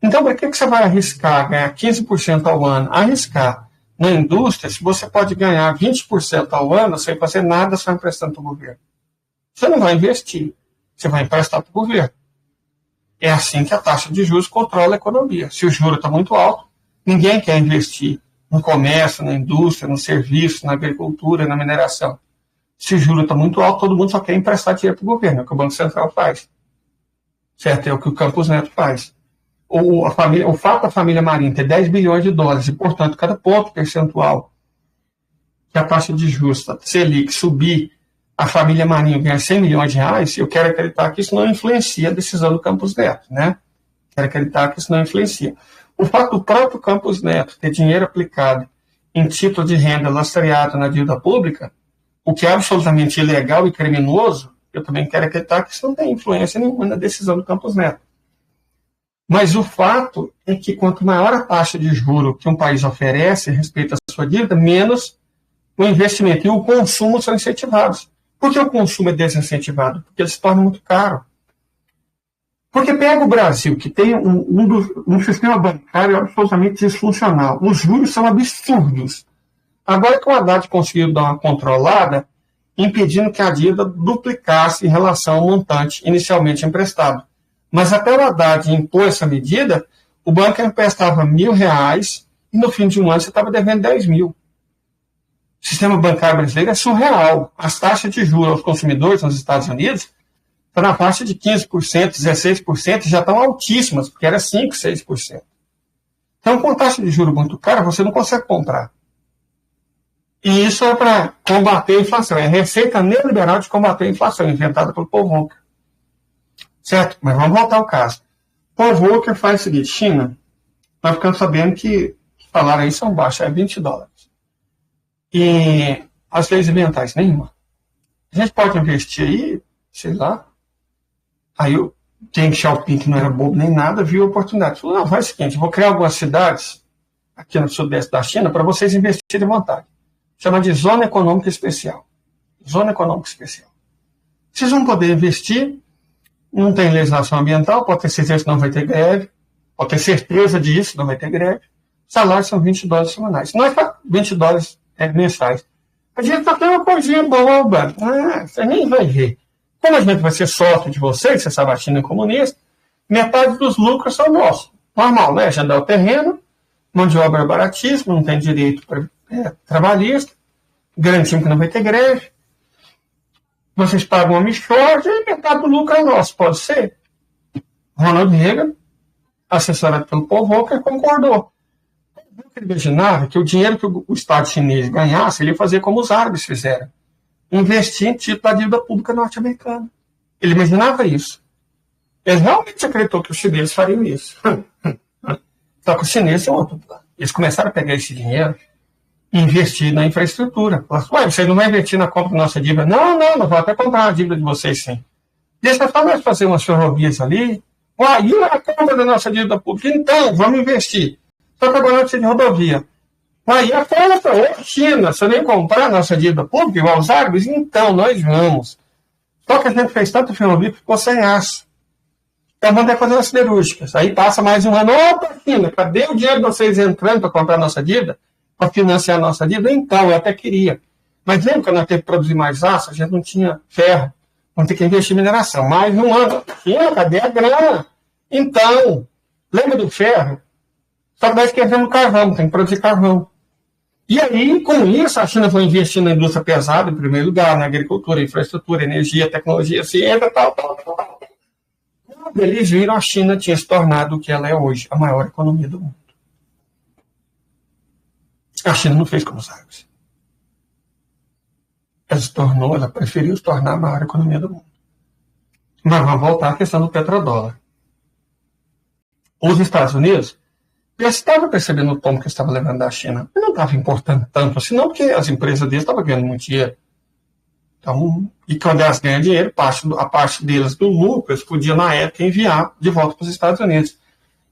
Então, para que você vai arriscar ganhar 15% ao ano? Arriscar na indústria, se você pode ganhar 20% ao ano sem fazer nada, só emprestando para o governo. Você não vai investir, você vai emprestar para o governo. É assim que a taxa de juros controla a economia. Se o juro está muito alto, ninguém quer investir no comércio, na indústria, no serviço, na agricultura, na mineração. Se o juro está muito alto, todo mundo só quer emprestar dinheiro para o governo, é o que o Banco Central faz. Certo? É o que o Campos Neto faz. O fato da família Marinho ter 10 bilhões de dólares, e, portanto, cada ponto percentual que a taxa de juros da Selic subir, a família Marinho ganhar 100 milhões de reais, eu quero acreditar que isso não influencia a decisão do Campos Neto, né? Quero acreditar que isso não influencia. O fato do próprio Campos Neto ter dinheiro aplicado em título de renda lastreado na dívida pública, o que é absolutamente ilegal e criminoso, eu também quero acreditar que isso não tem influência nenhuma na decisão do Campos Neto. Mas o fato é que quanto maior a taxa de juro que um país oferece a respeito à sua dívida, menos o investimento e o consumo são incentivados. Por que o consumo é desincentivado? Porque ele se torna muito caro. Porque pega o Brasil, que tem um sistema bancário absolutamente disfuncional. Os juros são absurdos. Agora que o Haddad conseguiu dar uma controlada, impedindo que a dívida duplicasse em relação ao montante inicialmente emprestado. Mas até o Haddad impor essa medida, o banco emprestava R$1.000 e no fim de um ano você estava devendo 10 mil. O sistema bancário brasileiro é surreal. As taxas de juros aos consumidores nos Estados Unidos estão na faixa de 15%, 16%, já estão altíssimas, porque era 5%, 6%. Então, com taxa de juros muito cara, você não consegue comprar. E isso é para combater a inflação. É a receita neoliberal de combater a inflação, inventada pelo Paul Volcker. Certo? Mas vamos voltar ao caso. Paul Volcker faz o seguinte, China, nós ficamos sabendo que os salários aí são baixos, é $20. E as leis ambientais, nenhuma. A gente pode investir aí, sei lá. Aí o Deng Xiaoping, que não era bobo nem nada, viu a oportunidade. Falou, não, faz o seguinte, eu vou criar algumas cidades aqui no sudeste da China para vocês investirem à vontade. Chama de Zona Econômica Especial. Zona Econômica Especial. Vocês vão poder investir, não tem legislação ambiental, pode ter certeza que não vai ter greve, pode ter certeza disso, não vai ter greve. Os salários são $20 semanais. Não é $20 mensais. A gente só tem uma coisinha boba. Você nem vai ver. Como a gente vai ser sócio de vocês, você sabe, a China é comunista, metade dos lucros são nossos. Normal, né? Já dá o terreno, mão de obra baratíssima, não tem direito trabalhista, garantimos que não vai ter greve, vocês pagam uma mixórdia e metade do lucro é nosso, pode ser? Ronald Reagan, assessorado pelo Paul Volcker, concordou. Ele imaginava que o dinheiro que o Estado chinês ganhasse, ele ia fazer como os árabes fizeram, investir em título da dívida pública norte-americana. Ele imaginava isso. Ele realmente acreditou que os chineses fariam isso. Só que os chineses é outro plano. Eles começaram a pegar esse dinheiro e investir na infraestrutura. Falaram, vocês não vão investir na compra da nossa dívida? Não, nós vamos até comprar a dívida de vocês, sim. Deixa só nós fazer umas ferrovias ali. E a compra da nossa dívida pública? Então, vamos investir. Só que agora não precisa de rodovia. E a compra, China, se eu nem comprar a nossa dívida pública, igual os árabes, então nós vamos. Só que a gente fez tanto ferrovia que ficou sem aço. Então vamos ter que fazer as siderúrgicas. Aí passa mais um ano. Opa, China, cadê o dinheiro de vocês entrando para comprar a nossa dívida? Para financiar a nossa dívida? Então, eu até queria. Mas lembra que nós temos que produzir mais aço? A gente não tinha ferro. Vamos ter que investir em mineração. Mais um ano. China, cadê a grana? Então, lembra do ferro? Só que nós esquecemos carvão, tem que produzir carvão. E aí, com isso, a China foi investir na indústria pesada, em primeiro lugar, na agricultura, infraestrutura, energia, tecnologia, ciência, tal. Quando eles viram, a China tinha se tornado o que ela é hoje, a maior economia do mundo. A China não fez como os árabes. Ela preferiu se tornar a maior economia do mundo. Mas vamos voltar à questão do petrodólar. Os Estados Unidos já estavam percebendo o tom que estava levando da China. E não estava importando tanto assim, não, porque as empresas deles estavam ganhando muito dinheiro. Então, e quando elas ganham dinheiro, a parte deles do lucro, eles podiam, na época, enviar de volta para os Estados Unidos.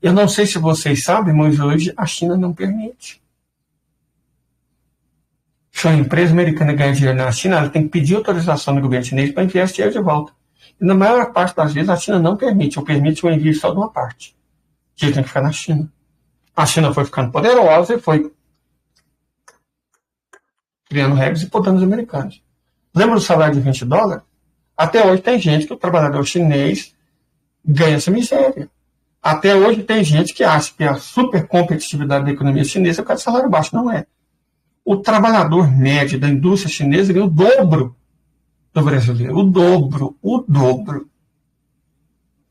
Eu não sei se vocês sabem, mas hoje a China não permite. Se uma empresa americana ganha dinheiro na China, ela tem que pedir autorização do governo chinês para enviar esse dinheiro de volta. E na maior parte das vezes, a China não permite, ou permite o envio só de uma parte. Que tem que ficar na China. A China foi ficando poderosa e foi criando regras e podando os americanos. Lembra do salário de $20? Até hoje tem gente que o trabalhador chinês ganha essa miséria. Até hoje tem gente que acha que a super competitividade da economia chinesa é por causa de salário baixo. Não é. O trabalhador médio da indústria chinesa ganha o dobro do brasileiro. O dobro.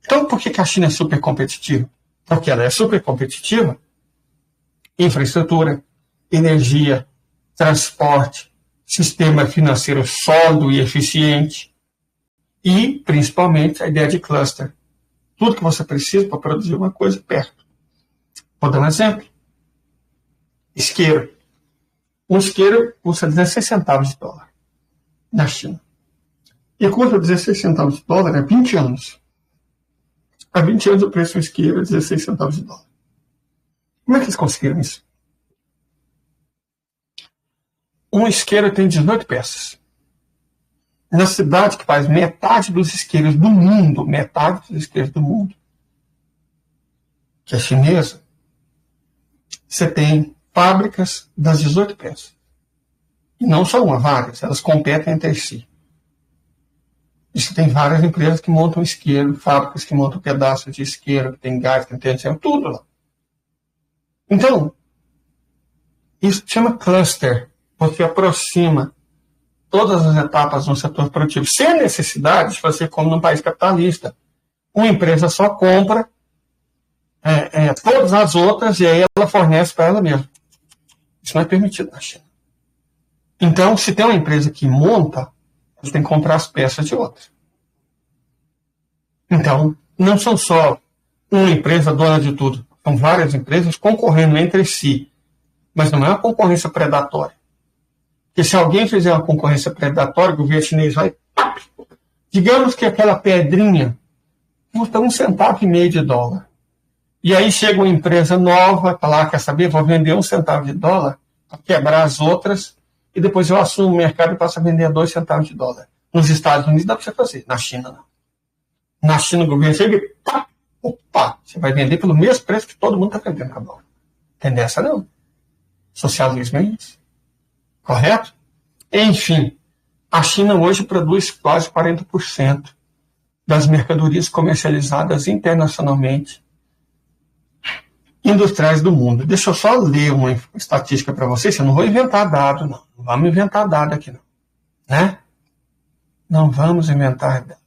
Então, por que a China é super competitiva? Porque ela é super competitiva em infraestrutura, energia, transporte, sistema financeiro sólido e eficiente e, principalmente, a ideia de cluster. Tudo que você precisa para produzir uma coisa perto. Vou dar um exemplo. Isqueiro. Um isqueiro custa 16 centavos de dólar na China. E custa 16 centavos de dólar há 20 anos. Há 20 anos o preço do isqueiro é 16 centavos de dólar. Como é que eles conseguiram isso? Um isqueiro tem 18 peças. Na cidade que faz metade dos isqueiros do mundo, que é chinesa, você tem fábricas das 18 peças. E não só uma, várias. Elas competem entre si. E você tem várias empresas que montam isqueiro, fábricas que montam pedaços de isqueiro, que tem gás, que tem tudo lá. Então, isso se chama cluster, porque aproxima todas as etapas do setor produtivo, sem necessidade de fazer como num país capitalista. Uma empresa só compra todas as outras e aí ela fornece para ela mesma. Isso não é permitido na China. Então, se tem uma empresa que monta, ela tem que comprar as peças de outra. Então, não são só uma empresa dona de tudo. São várias empresas concorrendo entre si. Mas não é uma concorrência predatória. Porque se alguém fizer uma concorrência predatória, o governo chinês vai... Digamos que aquela pedrinha custa 1,5 centavo de dólar. E aí chega uma empresa nova, tá lá, quer saber, vou vender 1 centavo de dólar para quebrar as outras, e depois eu assumo o mercado e passo a vender a 2 centavos de dólar. Nos Estados Unidos dá para você fazer, na China não. Na China o governo chega e você vai vender pelo mesmo preço que todo mundo está vendendo, acabou. Tem dessa não. Socialismo é isso. Correto? Enfim, a China hoje produz quase 40% das mercadorias comercializadas internacionalmente industriais do mundo. Deixa eu só ler uma estatística para vocês. Eu não vou inventar dado, não. Não vamos inventar dado aqui, não. Né? Não vamos inventar dado.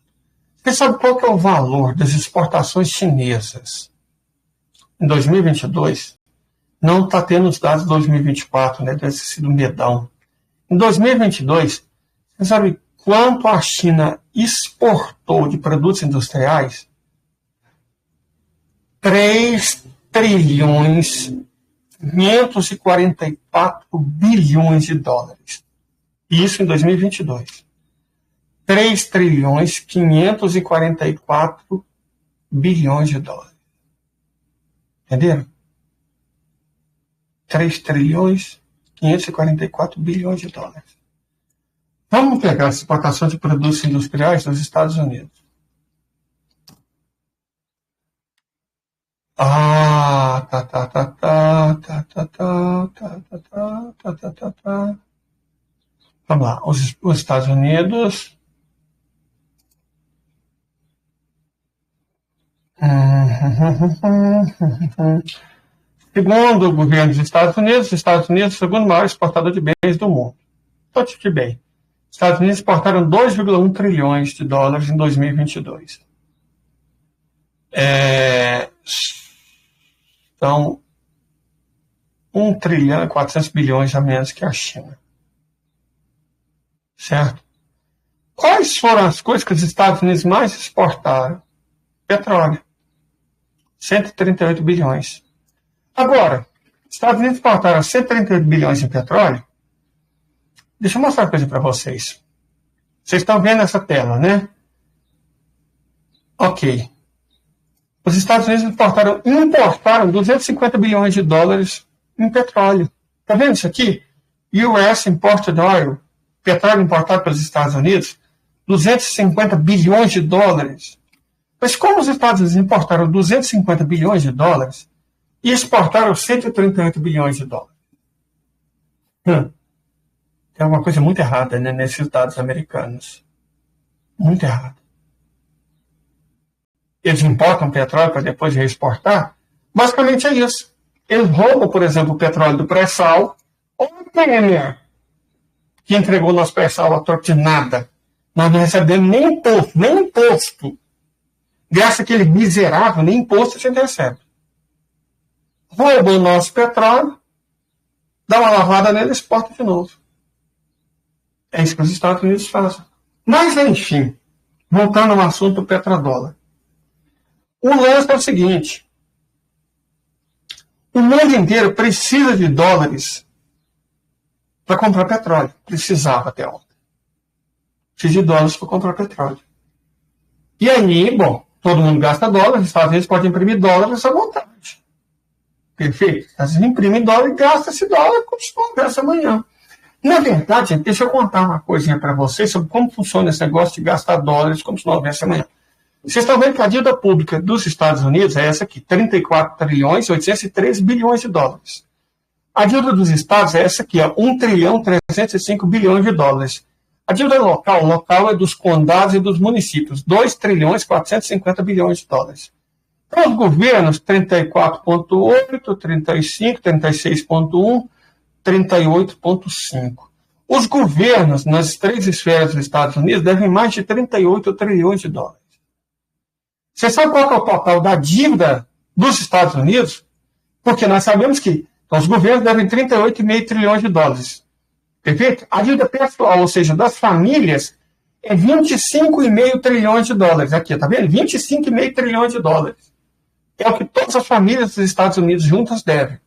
Você sabe qual que é o valor das exportações chinesas em 2022? Não está tendo os dados de 2024, né? Deve ter sido um medão. Em 2022, você sabe quanto a China exportou de produtos industriais? 3,544 bilhões de dólares. Isso em 2022. 3,544 bilhões de dólares. Entenderam? 3,544 bilhões de dólares. Vamos pegar a exportação de produtos industriais dos Estados Unidos. Vamos lá, os Estados Unidos. Segundo o governo dos Estados Unidos é o segundo maior exportador de bens do mundo. Então, que bem. Os Estados Unidos exportaram 2,1 trilhões de dólares em 2022. Então, 1 trilhão e 400 bilhões a menos que a China. Certo? Quais foram as coisas que os Estados Unidos mais exportaram? Petróleo. 138 bilhões. Agora, os Estados Unidos exportaram 138 bilhões em petróleo. Deixa eu mostrar uma coisa para vocês. Vocês estão vendo essa tela, né? Ok. Os Estados Unidos importaram 250 bilhões de dólares em petróleo. Está vendo isso aqui? US Imported Oil, petróleo importado pelos Estados Unidos, 250 bilhões de dólares. Mas como os Estados Unidos importaram 250 bilhões de dólares e exportaram 138 bilhões de dólares? Tem alguma coisa muito errada, né, nesses dados americanos. Muito errada. Eles importam petróleo para depois reexportar? Basicamente é isso. Eles roubam, por exemplo, o petróleo do pré-sal ou o Temer, que entregou nosso pré-sal a troco de nada. Nós não recebemos nem imposto. Graças àquele miserável, nem imposto a gente recebe. Roubam o nosso petróleo, dá uma lavada nele e exporta de novo. É isso que os Estados Unidos fazem. Mas, enfim, voltando ao assunto do petrodólar. O lance é o seguinte: o mundo inteiro precisa de dólares para comprar petróleo. Precisava até ontem. Precisa de dólares para comprar petróleo. E aí, bom, todo mundo gasta dólares, os Estados Unidos podem imprimir dólares à vontade. Perfeito? Às vezes imprime dólar e gasta esse dólar como se não houvesse amanhã. Na verdade, gente, deixa eu contar uma coisinha para vocês sobre como funciona esse negócio de gastar dólares como se não houvesse amanhã. Vocês estão vendo que a dívida pública dos Estados Unidos é essa aqui, 34 trilhões e 813 bilhões de dólares. A dívida dos estados é essa aqui, 1 trilhão 305 bilhões de dólares. A dívida local é dos condados e dos municípios, 2 trilhões 450 bilhões de dólares. Então, os governos, 34,8, 35, 36,1, 38,5. Os governos, nas três esferas dos Estados Unidos, devem mais de 38 trilhões de dólares. Você sabe qual é o total da dívida dos Estados Unidos? Porque nós sabemos que os governos devem 38,5 trilhões de dólares. Perfeito? A dívida pessoal, ou seja, das famílias, é 25,5 trilhões de dólares. Aqui, está vendo? 25,5 trilhões de dólares. É o que todas as famílias dos Estados Unidos juntas devem.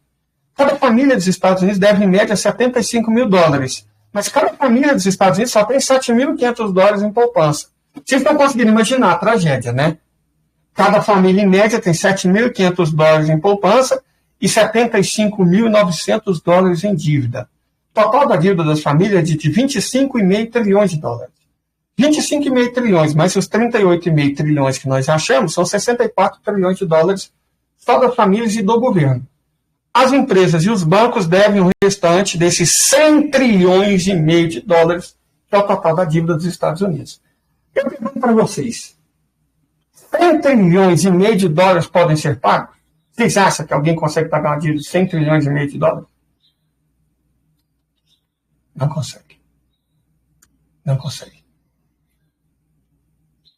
Cada família dos Estados Unidos deve, em média, 75 mil dólares. Mas cada família dos Estados Unidos só tem 7.500 dólares em poupança. Vocês estão conseguindo imaginar a tragédia, né? Cada família, em média, tem 7.500 dólares em poupança e 75.900 dólares em dívida. O total da dívida das famílias é de 25,5 trilhões de dólares. 25,5 trilhões, mais os 38,5 trilhões que nós achamos, são 64 trilhões de dólares só das famílias e do governo. As empresas e os bancos devem o restante desses 100 trilhões e meio de dólares, que é o total da dívida dos Estados Unidos. Eu pergunto para vocês, 100 trilhões e meio de dólares podem ser pagos? Vocês acham que alguém consegue pagar uma dívida de 100 trilhões e meio de dólares? Não consegue. Não consegue.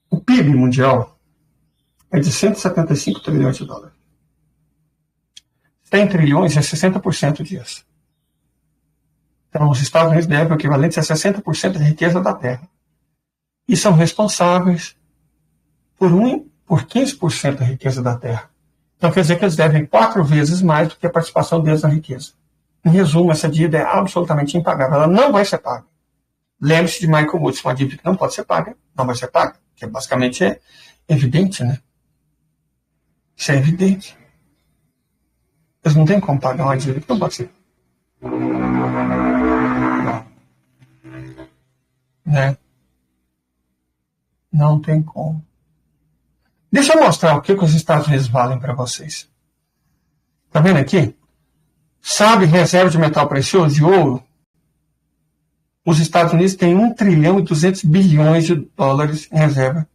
O PIB mundial é de 175 trilhões de dólares. 100 trilhões é 60% disso. Então, os Estados Unidos devem o equivalente a 60% da riqueza da Terra. E são responsáveis por 15% da riqueza da Terra. Então, quer dizer que eles devem 4 vezes mais do que a participação deles na riqueza. Em resumo, essa dívida é absolutamente impagável. Ela não vai ser paga. Lembre-se de Michael Woods, uma dívida que não pode ser paga, não vai ser paga. Que basicamente é evidente, né? Isso é evidente. Eles não têm como pagar uma dívida que não pode ser. Né? Não tem como. Deixa eu mostrar o que os Estados Unidos valem para vocês. Tá vendo aqui? Sabe reserva de metal precioso, de ouro? Os Estados Unidos têm 1 trilhão e 200 bilhões de dólares em reserva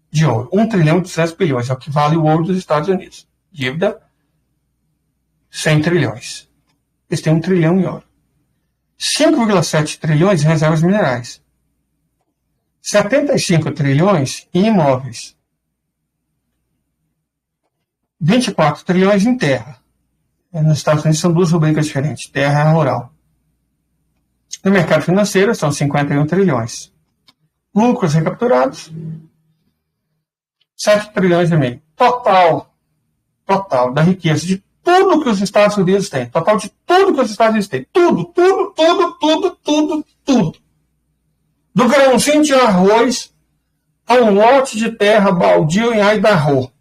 de ouro. 1 trilhão e 200 bilhões é o que vale o ouro dos Estados Unidos. Dívida, 100 trilhões. Eles têm 1 trilhão em ouro. 5,7 trilhões em reservas minerais. 75 trilhões em imóveis. 24 trilhões em terra. Nos Estados Unidos são 2 rubricas diferentes, terra e rural. No mercado financeiro são 51 trilhões. Lucros recapturados, 7 trilhões e meio. Total da riqueza de tudo que os Estados Unidos têm. Total de tudo que os Estados Unidos têm. Tudo. Do grãozinho de arroz a um lote de terra baldio em Idaho.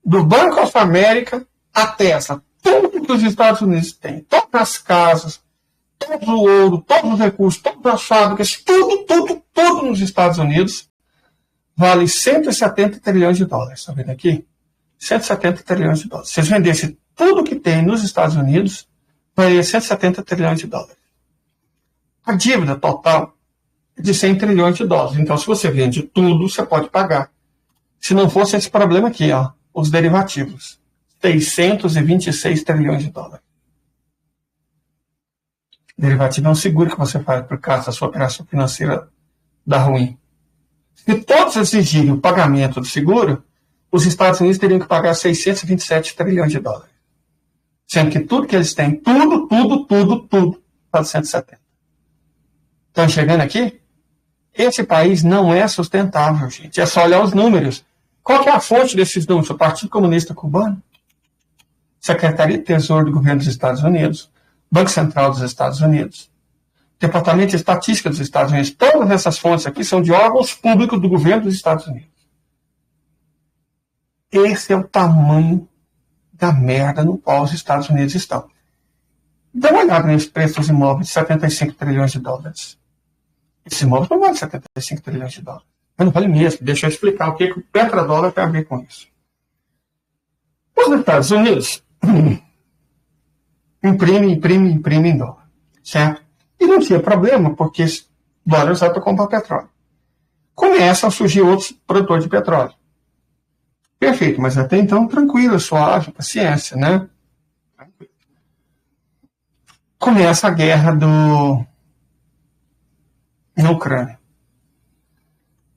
Do Banco of America a Tesla. Tudo que os Estados Unidos têm. Todas as casas, todo o ouro, todos os recursos, todas as fábricas, tudo nos Estados Unidos vale 170 trilhões de dólares. Está vendo aqui? 170 trilhões de dólares. Se eles vendessem tudo que tem nos Estados Unidos, valeria 170 trilhões de dólares. A dívida total é de 100 trilhões de dólares. Então, se você vende tudo, você pode pagar. Se não fosse esse problema aqui, ó, os derivativos. 626 trilhões de dólares. Derivativo é um seguro que você faz por caso da sua operação financeira dar ruim. Se todos exigirem o pagamento do seguro, os Estados Unidos teriam que pagar 627 trilhões de dólares. Sendo que tudo que eles têm, tudo, vale 170. Estão chegando aqui? Esse país não é sustentável, gente. É só olhar os números. Qual que é a fonte desses números? O Partido Comunista Cubano, Secretaria de Tesouro do Governo dos Estados Unidos, Banco Central dos Estados Unidos, Departamento de Estatística dos Estados Unidos. Todas essas fontes aqui são de órgãos públicos do governo dos Estados Unidos. Esse é o tamanho da merda no qual os Estados Unidos estão. Dá uma olhada nesse preço dos imóveis de 75 trilhões de dólares. Esse imóvel não vale 75 trilhões de dólares. Mas não vale mesmo. Deixa eu explicar o que o petrodólar tem a ver com isso. Os Estados Unidos imprime em dólar. Certo? E não tinha problema, porque dólar é usado para comprar petróleo. Começam a surgir outros produtores de petróleo. Perfeito, mas até então tranquilo, suave, paciência, né? Começa a guerra na Ucrânia.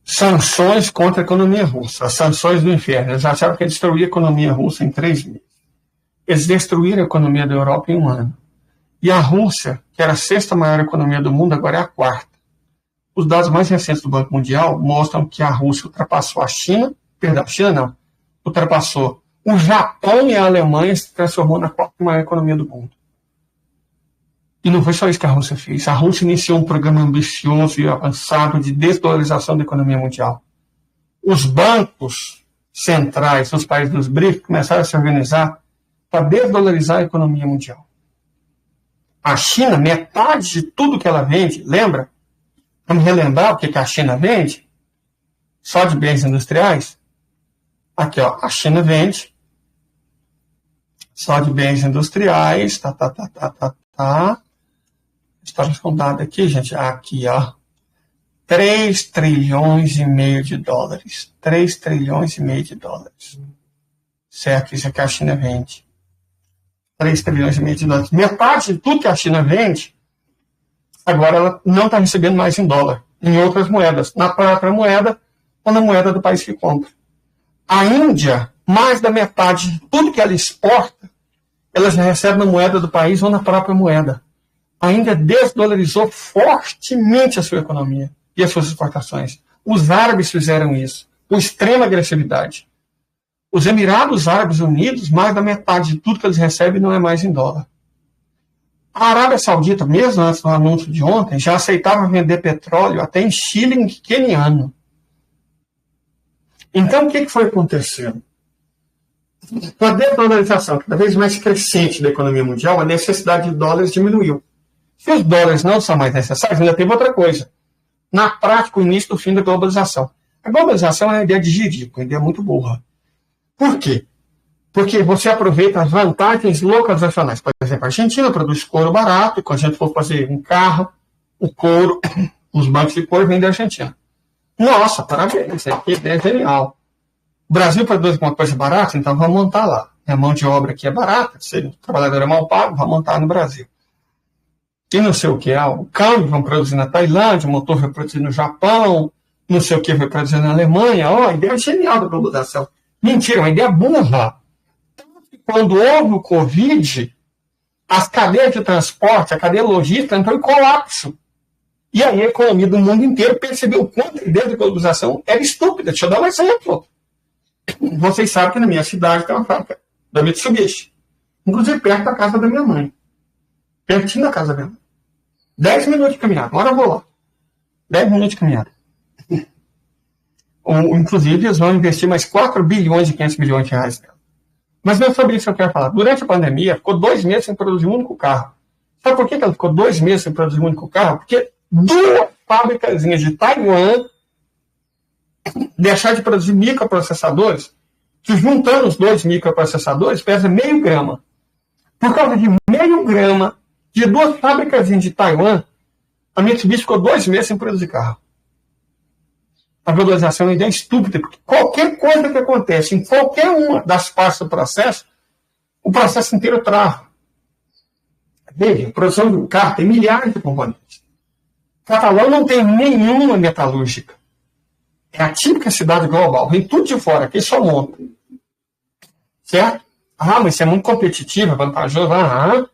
Sanções contra a economia russa. As sanções do inferno. Eles acharam que ia destruir a economia russa em 3 meses. Eles destruíram a economia da Europa em 1 ano. E a Rússia, que era a 6ª maior economia do mundo, agora é a 4ª. Os dados mais recentes do Banco Mundial mostram que a Rússia ultrapassou a China, ultrapassou o Japão e a Alemanha, se transformou na 4ª maior economia do mundo. E não foi só isso que a Rússia fez. A Rússia iniciou um programa ambicioso e avançado de desdolarização da economia mundial. Os bancos centrais dos países dos BRICS começaram a se organizar para desdolarizar a economia mundial. A China, metade de tudo que ela vende, lembra? Vamos relembrar o que a China vende? Só de bens industriais? Aqui, ó, a China vende só de bens industriais, Estamos com dado aqui, gente, aqui, ó, 3 trilhões e meio de dólares. 3 trilhões e meio de dólares. certo? Isso é que a China vende. 3 trilhões e meio de dólares. Metade de tudo que a China vende, agora ela não está recebendo mais em dólar, em outras moedas, na própria moeda ou na moeda do país que compra. A Índia, mais da metade de tudo que ela exporta, ela já recebe na moeda do país ou na própria moeda. A Índia desdolarizou fortemente a sua economia e as suas exportações. Os árabes fizeram isso, com extrema agressividade. Os Emirados Árabes Unidos, mais da metade de tudo que eles recebem não é mais em dólar. A Arábia Saudita, mesmo antes do anúncio de ontem, já aceitava vender petróleo até em shilling queniano. Então, o que foi acontecendo? Com a desdolarização cada vez mais crescente da economia mundial, a necessidade de dólares diminuiu. Se os dólares não são mais necessários, ainda teve outra coisa. Na prática, o início do fim da globalização. A globalização é uma ideia de jirico, uma ideia muito burra. Por quê? Porque você aproveita as vantagens localizacionais. Por exemplo, a Argentina produz couro barato, e quando a gente for fazer um carro, o couro, os bancos de couro vêm da Argentina. Nossa, parabéns, que ideia genial. O Brasil produz alguma coisa barata, então vamos montar lá. A mão de obra aqui é barata, se o trabalhador é mal pago, vamos montar no Brasil. E não sei o que, o câmbio vão produzir na Tailândia, o motor vai produzir no Japão, não sei o que vai produzir na Alemanha. A ideia genial da globalização. Mentira, uma ideia burra. Quando houve o Covid, as cadeias de transporte, a cadeia logística entrou em colapso. E aí a economia do mundo inteiro percebeu o quanto a ideia da globalização era estúpida. Deixa eu dar um exemplo. Vocês sabem que na minha cidade tem uma fábrica da Mitsubishi. Inclusive perto da casa da minha mãe. Pertinho da casa da minha mãe. 10 minutos de caminhada. Agora eu vou lá. 10 minutos de caminhada. Inclusive, eles vão investir mais 4 bilhões e 500 milhões de reais nela. Mas não é sobre isso que eu quero falar. Durante a pandemia, ficou 2 meses sem produzir um único carro. Sabe por que ela ficou 2 meses sem produzir um único carro? Porque 2 fábricazinhas de Taiwan deixaram de produzir microprocessadores, que juntando os 2 microprocessadores, pesa meio grama. Por causa de meio grama de 2 fábricazinhas de Taiwan, a Mitsubishi ficou 2 meses sem produzir carro. A globalização é uma ideia estúpida, porque qualquer coisa que acontece em qualquer uma das partes do processo, o processo inteiro trava. Veja, a produção de um carro tem milhares de componentes. Catalão não tem nenhuma metalúrgica. É a típica cidade global. Vem tudo de fora, aqui só monta. Certo? Mas isso é muito competitivo, é vantajoso.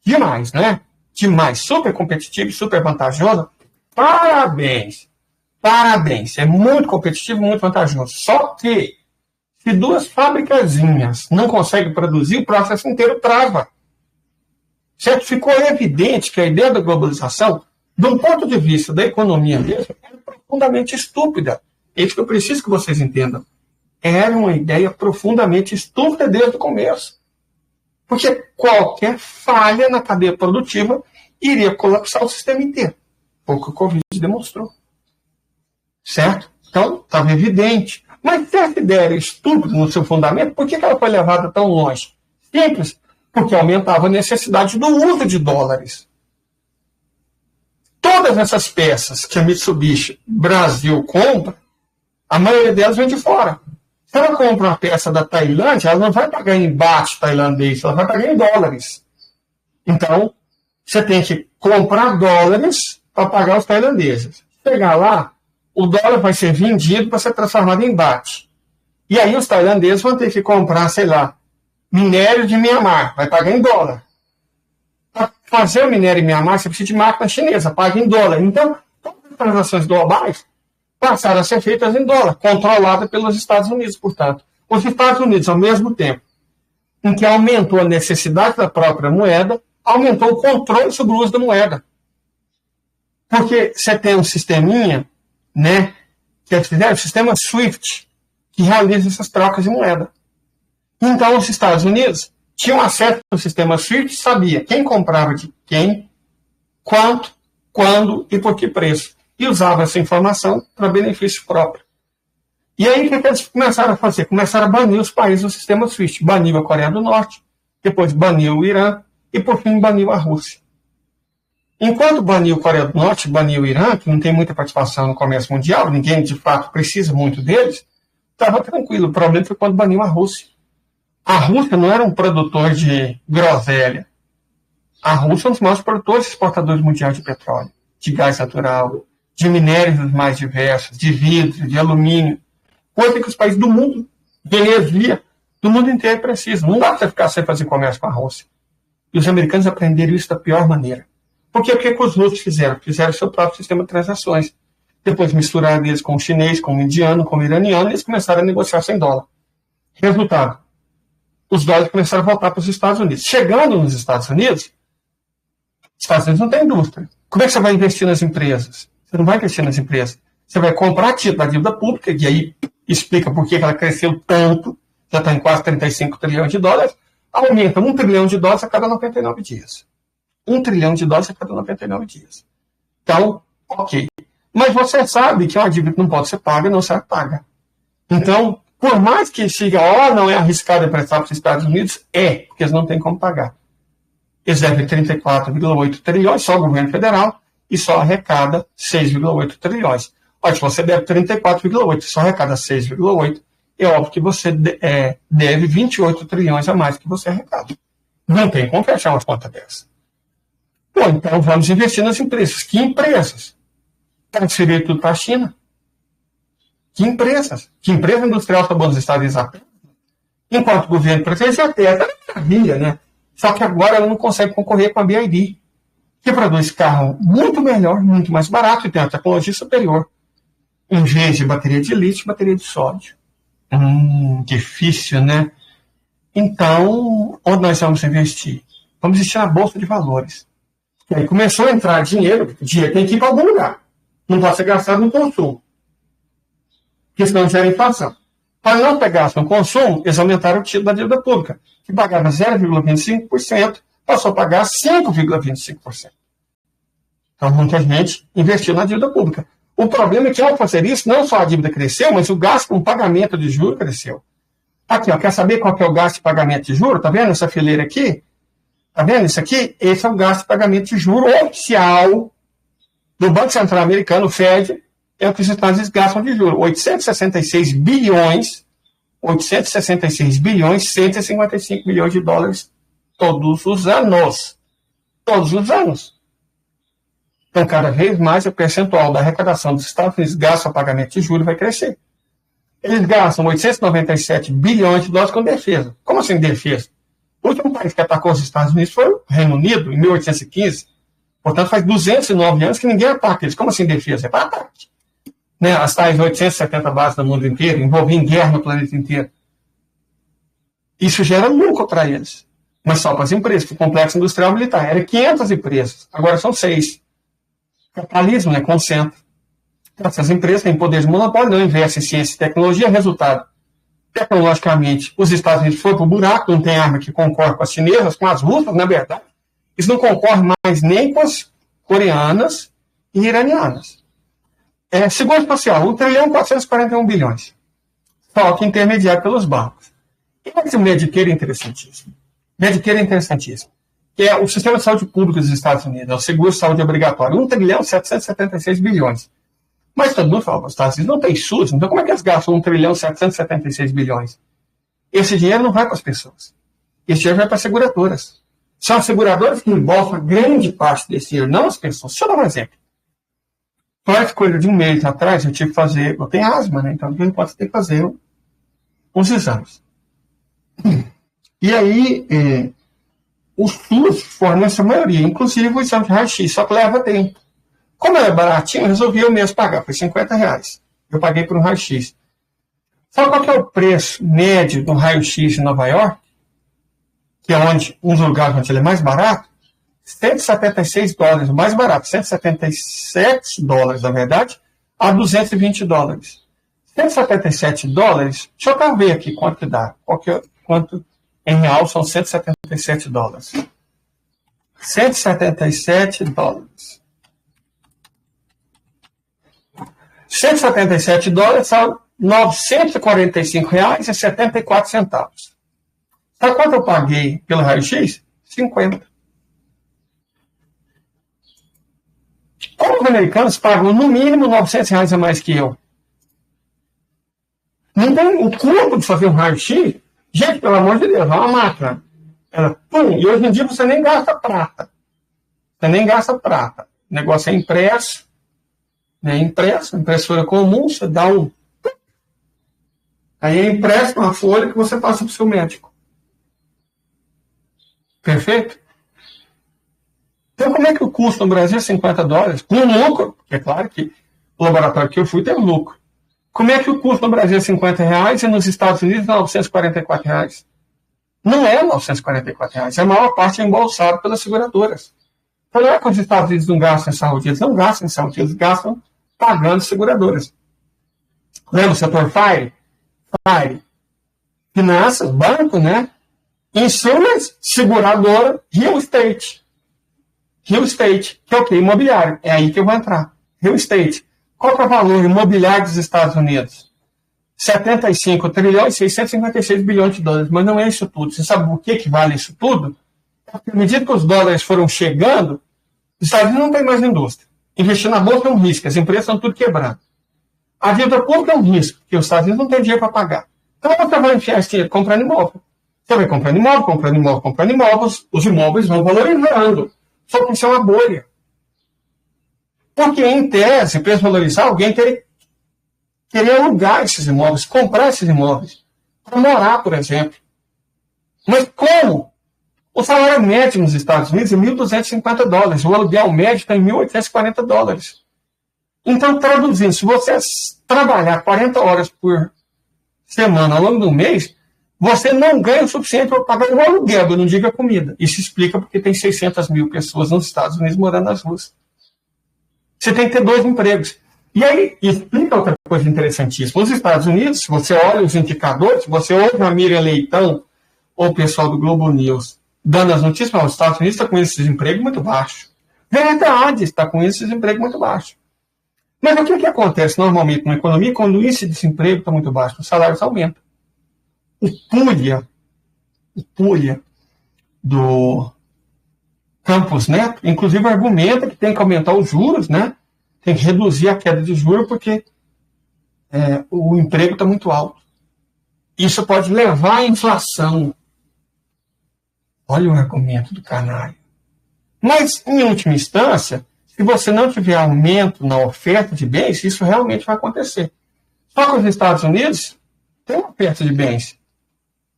Demais, né? Demais. Super competitivo e super vantajoso. Parabéns. Parabéns. É muito competitivo, muito vantajoso. Só que, se 2 fábricazinhas não conseguem produzir, o processo inteiro trava. Certo? Ficou evidente que a ideia da globalização, de um ponto de vista da economia mesmo, era profundamente estúpida. É isso que eu preciso que vocês entendam. Era uma ideia profundamente estúpida desde o começo. Porque qualquer falha na cadeia produtiva iria colapsar o sistema inteiro. Foi o que o Covid demonstrou. Certo? Então, estava evidente. Mas se essa ideia era estúpida no seu fundamento, por que ela foi levada tão longe? Simples. Porque aumentava a necessidade do uso de dólares. Todas essas peças que a Mitsubishi Brasil compra, a maioria delas vem de fora. Se ela compra uma peça da Tailândia, ela não vai pagar em baht tailandês, ela vai pagar em dólares. Então, você tem que comprar dólares para pagar os tailandeses. Chegar lá, o dólar vai ser vendido para ser transformado em baht. E aí os tailandeses vão ter que comprar, sei lá, minério de Mianmar, vai pagar em dólar. Para fazer o minério em Mianmar, você precisa de máquina chinesa, paga em dólar. Então, todas as transações globais passaram a ser feitas em dólar, controladas pelos Estados Unidos, portanto. Os Estados Unidos, ao mesmo tempo em que aumentou a necessidade da própria moeda, aumentou o controle sobre o uso da moeda. Porque você tem um sisteminha, né, que eles fizeram, o sistema SWIFT, que realiza essas trocas de moeda. Então, os Estados Unidos tinham acesso ao sistema SWIFT, sabia quem comprava de quem, quanto, quando e por que preço. E usava essa informação para benefício próprio. E aí, o que eles começaram a fazer? Começaram a banir os países do sistema SWIFT. Baniu a Coreia do Norte, depois baniu o Irã e, por fim, baniu a Rússia. Enquanto baniu a Coreia do Norte, baniu o Irã, que não tem muita participação no comércio mundial, ninguém, de fato, precisa muito deles, estava tranquilo. O problema foi quando baniu a Rússia. A Rússia não era um produtor de groselha. A Rússia é um dos maiores produtores e exportadores mundiais de petróleo, de gás natural, de minérios dos mais diversos, de vidro, de alumínio, coisa que os países do mundo, de energia, do mundo inteiro precisam. Não dá para você ficar sem fazer comércio com a Rússia. E os americanos aprenderam isso da pior maneira. Porque o que os russos fizeram? Fizeram o seu próprio sistema de transações. Depois misturaram eles com o chinês, com o indiano, com o iraniano, e eles começaram a negociar sem dólar. Resultado, os dólares começaram a voltar para os Estados Unidos. Chegando nos Estados Unidos não tem indústria. Como é que você vai investir nas empresas? Você não vai investir nas empresas. Você vai comprar título da dívida pública, e aí explica por que ela cresceu tanto, já está em quase 35 trilhões de dólares, aumenta 1 trilhão de dólares a cada 99 dias. 1 trilhão de dólares a cada 99 dias. Então, ok. Mas você sabe que uma dívida que não pode ser paga, não será paga. Então, por mais que siga, não é arriscado emprestar para os Estados Unidos, porque eles não têm como pagar. Eles devem 34,8 trilhões, só o governo federal, e só arrecada 6,8 trilhões. Olha, se você deve 34,8 e só arrecada 6,8, é óbvio que você deve 28 trilhões a mais que você arrecada. Não tem como fechar uma conta dessa. Bom, então vamos investir nas empresas. Que empresas? Transferir tudo para a China. Que empresas? Que empresa industrial está bom nos Estados Unidos apenas? Enquanto o governo pretende até essa maravilha, né? Só que agora ela não consegue concorrer com a BYD, que produz carro muito melhor, muito mais barato e tem uma tecnologia superior. Em vez de bateria de lítio, bateria de sódio. Difícil, né? Então, onde nós vamos investir? Vamos investir na Bolsa de Valores. E aí começou a entrar dinheiro tem que ir para algum lugar. Não pode ser gastado no consumo. Porque senão gera inflação. Para não pegar no consumo, eles aumentaram o título da dívida pública, que pagava 0,25%, passou a pagar 5,25%. Então, muita gente investiu na dívida pública. O problema é que, ao fazer isso, não só a dívida cresceu, mas o gasto com pagamento de juros cresceu. Aqui, quer saber qual que é o gasto de pagamento de juros? Está vendo essa fileira aqui? Está vendo isso aqui? Esse é o gasto de pagamento de juros oficial do Banco Central Americano, o Fed, é o que os Estados Unidos gastam de juros. 866 bilhões, 155 bilhões de dólares todos os anos. Todos os anos. Então, cada vez mais, o percentual da arrecadação dos Estados Unidos gasto a pagamento de juros vai crescer. Eles gastam 897 bilhões de dólares com defesa. Como assim defesa? O último país que atacou os Estados Unidos foi o Reino Unido, em 1815. Portanto, faz 209 anos que ninguém ataca eles. Como assim defesa? É para ataque. Né? As tais 870 bases no mundo inteiro, envolvendo guerra no planeta inteiro. Isso gera lucro para eles. Mas só para as empresas, para o complexo industrial militar. Era 500 empresas, agora são 6. Capitalismo, concentra. Essas empresas têm poder de monopólio, não investem em ciência e tecnologia. Resultado, tecnologicamente, os Estados Unidos foram para o buraco, não tem arma que concorre com as chinesas, com as russas, na verdade. Eles não concorrem mais nem com as coreanas e iranianas. Seguro espacial, 1 trilhão 441 bilhões. Só que intermediado pelos bancos. E esse Medicare é interessantíssimo. Medicare é interessantíssimo. Que é o sistema de saúde público dos Estados Unidos, é o seguro de saúde obrigatório, 1 trilhão 776 bilhões. Mas todo mundo fala, os Estados Unidos não tem SUS, então como é que eles gastam 1 trilhão 776 bilhões? Esse dinheiro não vai para as pessoas. Esse dinheiro vai para as seguradoras. São as seguradoras que embolsam grande parte desse dinheiro, não as pessoas. Deixa eu dar um exemplo. Faz coisa de um mês atrás, eu tive que fazer, eu tenho asma, né? Então eu posso ter que fazer uns exames. E aí, o SUS fornece a maioria, inclusive o exame de raio-x, só que leva tempo. Como é baratinho, eu resolvi eu mesmo pagar, foi R$50. Eu paguei por um raio-x. Sabe qual que é o preço médio do raio-x em Nova York? Que é um dos lugares onde ele é mais barato? $176, o mais barato, $177, na verdade, a $220. $177, deixa eu ver aqui quanto que dá, quanto em real são $177. $177. $177 são R$945,74. Sabe quanto eu paguei pelo raio-x? 50. Como os americanos pagam no mínimo R$900 a mais que eu? Não tem o custo de fazer um raio-x, Gente, pelo amor de Deus, é uma máquina. E hoje em dia você nem gasta prata. Você nem gasta prata. O negócio é impresso, né? Impresso, impressora comum, você dá um. Aí é impresso uma folha que você passa para o seu médico. Perfeito? Então, como é que o custo no Brasil é $50? Com lucro, porque é claro que o laboratório que eu fui tem lucro. Como é que o custo no Brasil é R$50 e nos Estados Unidos é R$944? Não é R$944. A maior parte é embolsado pelas seguradoras. Então não é que os Estados Unidos não gastam em saúde, eles não gastam em saúde, eles gastam pagando seguradoras. Lembra o setor FIRE? FIRE. Finanças, banco, né? Insumos, seguradora, real estate. Real estate, que é o quê? Imobiliário. É aí que eu vou entrar. Real estate. Qual que é o valor imobiliário dos Estados Unidos? 75 trilhões e 656 bilhões de dólares. Mas não é isso tudo. Você sabe por que vale isso tudo? Porque à medida que os dólares foram chegando, os Estados Unidos não tem mais indústria. Investir na bolsa é um risco. As empresas estão tudo quebrando. A dívida pública é um risco, porque os Estados Unidos não têm dinheiro para pagar. Então você vai enfiar esse dinheiro comprando imóvel. Você vai comprando imóveis, os imóveis vão valorizando. Só que isso é uma bolha. Porque, em tese, para valorizar, alguém queria alugar esses imóveis, comprar esses imóveis, para morar, por exemplo. Mas como? O salário médio nos Estados Unidos é $1.250. O aluguel médio está em $1.840. Então, traduzindo, se você trabalhar 40 horas por semana ao longo do mês, você não ganha o suficiente para pagar o aluguel, eu não digo a comida. Isso explica porque tem 600 mil pessoas nos Estados Unidos morando nas ruas. Você tem que ter 2 empregos. E aí, explica outra coisa interessantíssima. Nos Estados Unidos, se você olha os indicadores, se você ouve a Miriam Leitão ou o pessoal do Globo News dando as notícias, os Estados Unidos está com esse desemprego muito baixo. Verdade, está com esse desemprego muito baixo. Mas o que acontece normalmente na economia quando esse desemprego está muito baixo? Os salários aumentam. O Puglia do Campos Neto, inclusive argumenta que tem que aumentar os juros, né? Tem que reduzir a queda de juros porque o emprego está muito alto. Isso pode levar à inflação. Olha o argumento do canário. Mas, em última instância, se você não tiver aumento na oferta de bens, isso realmente vai acontecer. Só que os Estados Unidos têm uma oferta de bens.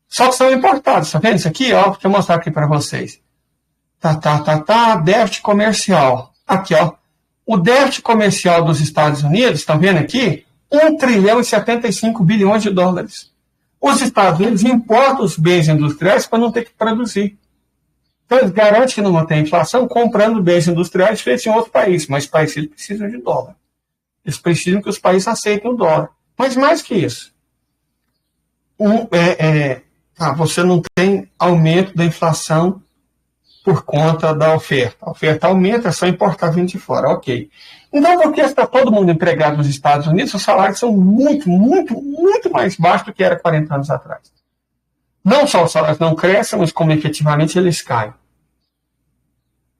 Só que são importados. Está vendo isso aqui? Ó, deixa eu mostrar aqui para vocês. Déficit comercial. Aqui, ó. O déficit comercial dos Estados Unidos, estão vendo aqui? 1 trilhão e 75 bilhões de dólares. Os Estados Unidos importam os bens industriais para não ter que produzir. Então, eles garantem que não vai ter inflação comprando bens industriais feitos em outro país. Mas os países precisam de dólar. Eles precisam que os países aceitem o dólar. Mas mais que isso. Você não tem aumento da inflação por conta da oferta. A oferta aumenta, é só importar vindo de fora. Ok. Então, porque está todo mundo empregado nos Estados Unidos, os salários são muito, muito, muito mais baixos do que era 40 anos atrás. Não só os salários não crescem, mas como efetivamente eles caem.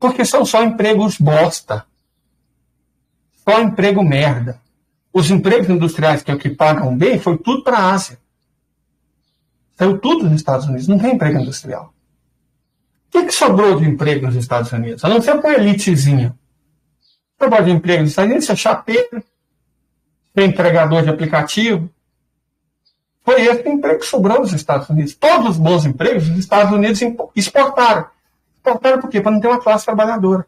Porque são só empregos bosta. Só emprego merda. Os empregos industriais, que é o que pagam bem, foi tudo para a Ásia. Saiu tudo nos Estados Unidos. Não tem emprego industrial. O que sobrou de emprego nos Estados Unidos? A não ser para uma elitezinha. Sobrou de emprego nos Estados Unidos, ser chapeiro, ser entregador de aplicativo. Foi esse emprego que sobrou nos Estados Unidos. Todos os bons empregos os Estados Unidos exportaram. Exportaram por quê? Para não ter uma classe trabalhadora.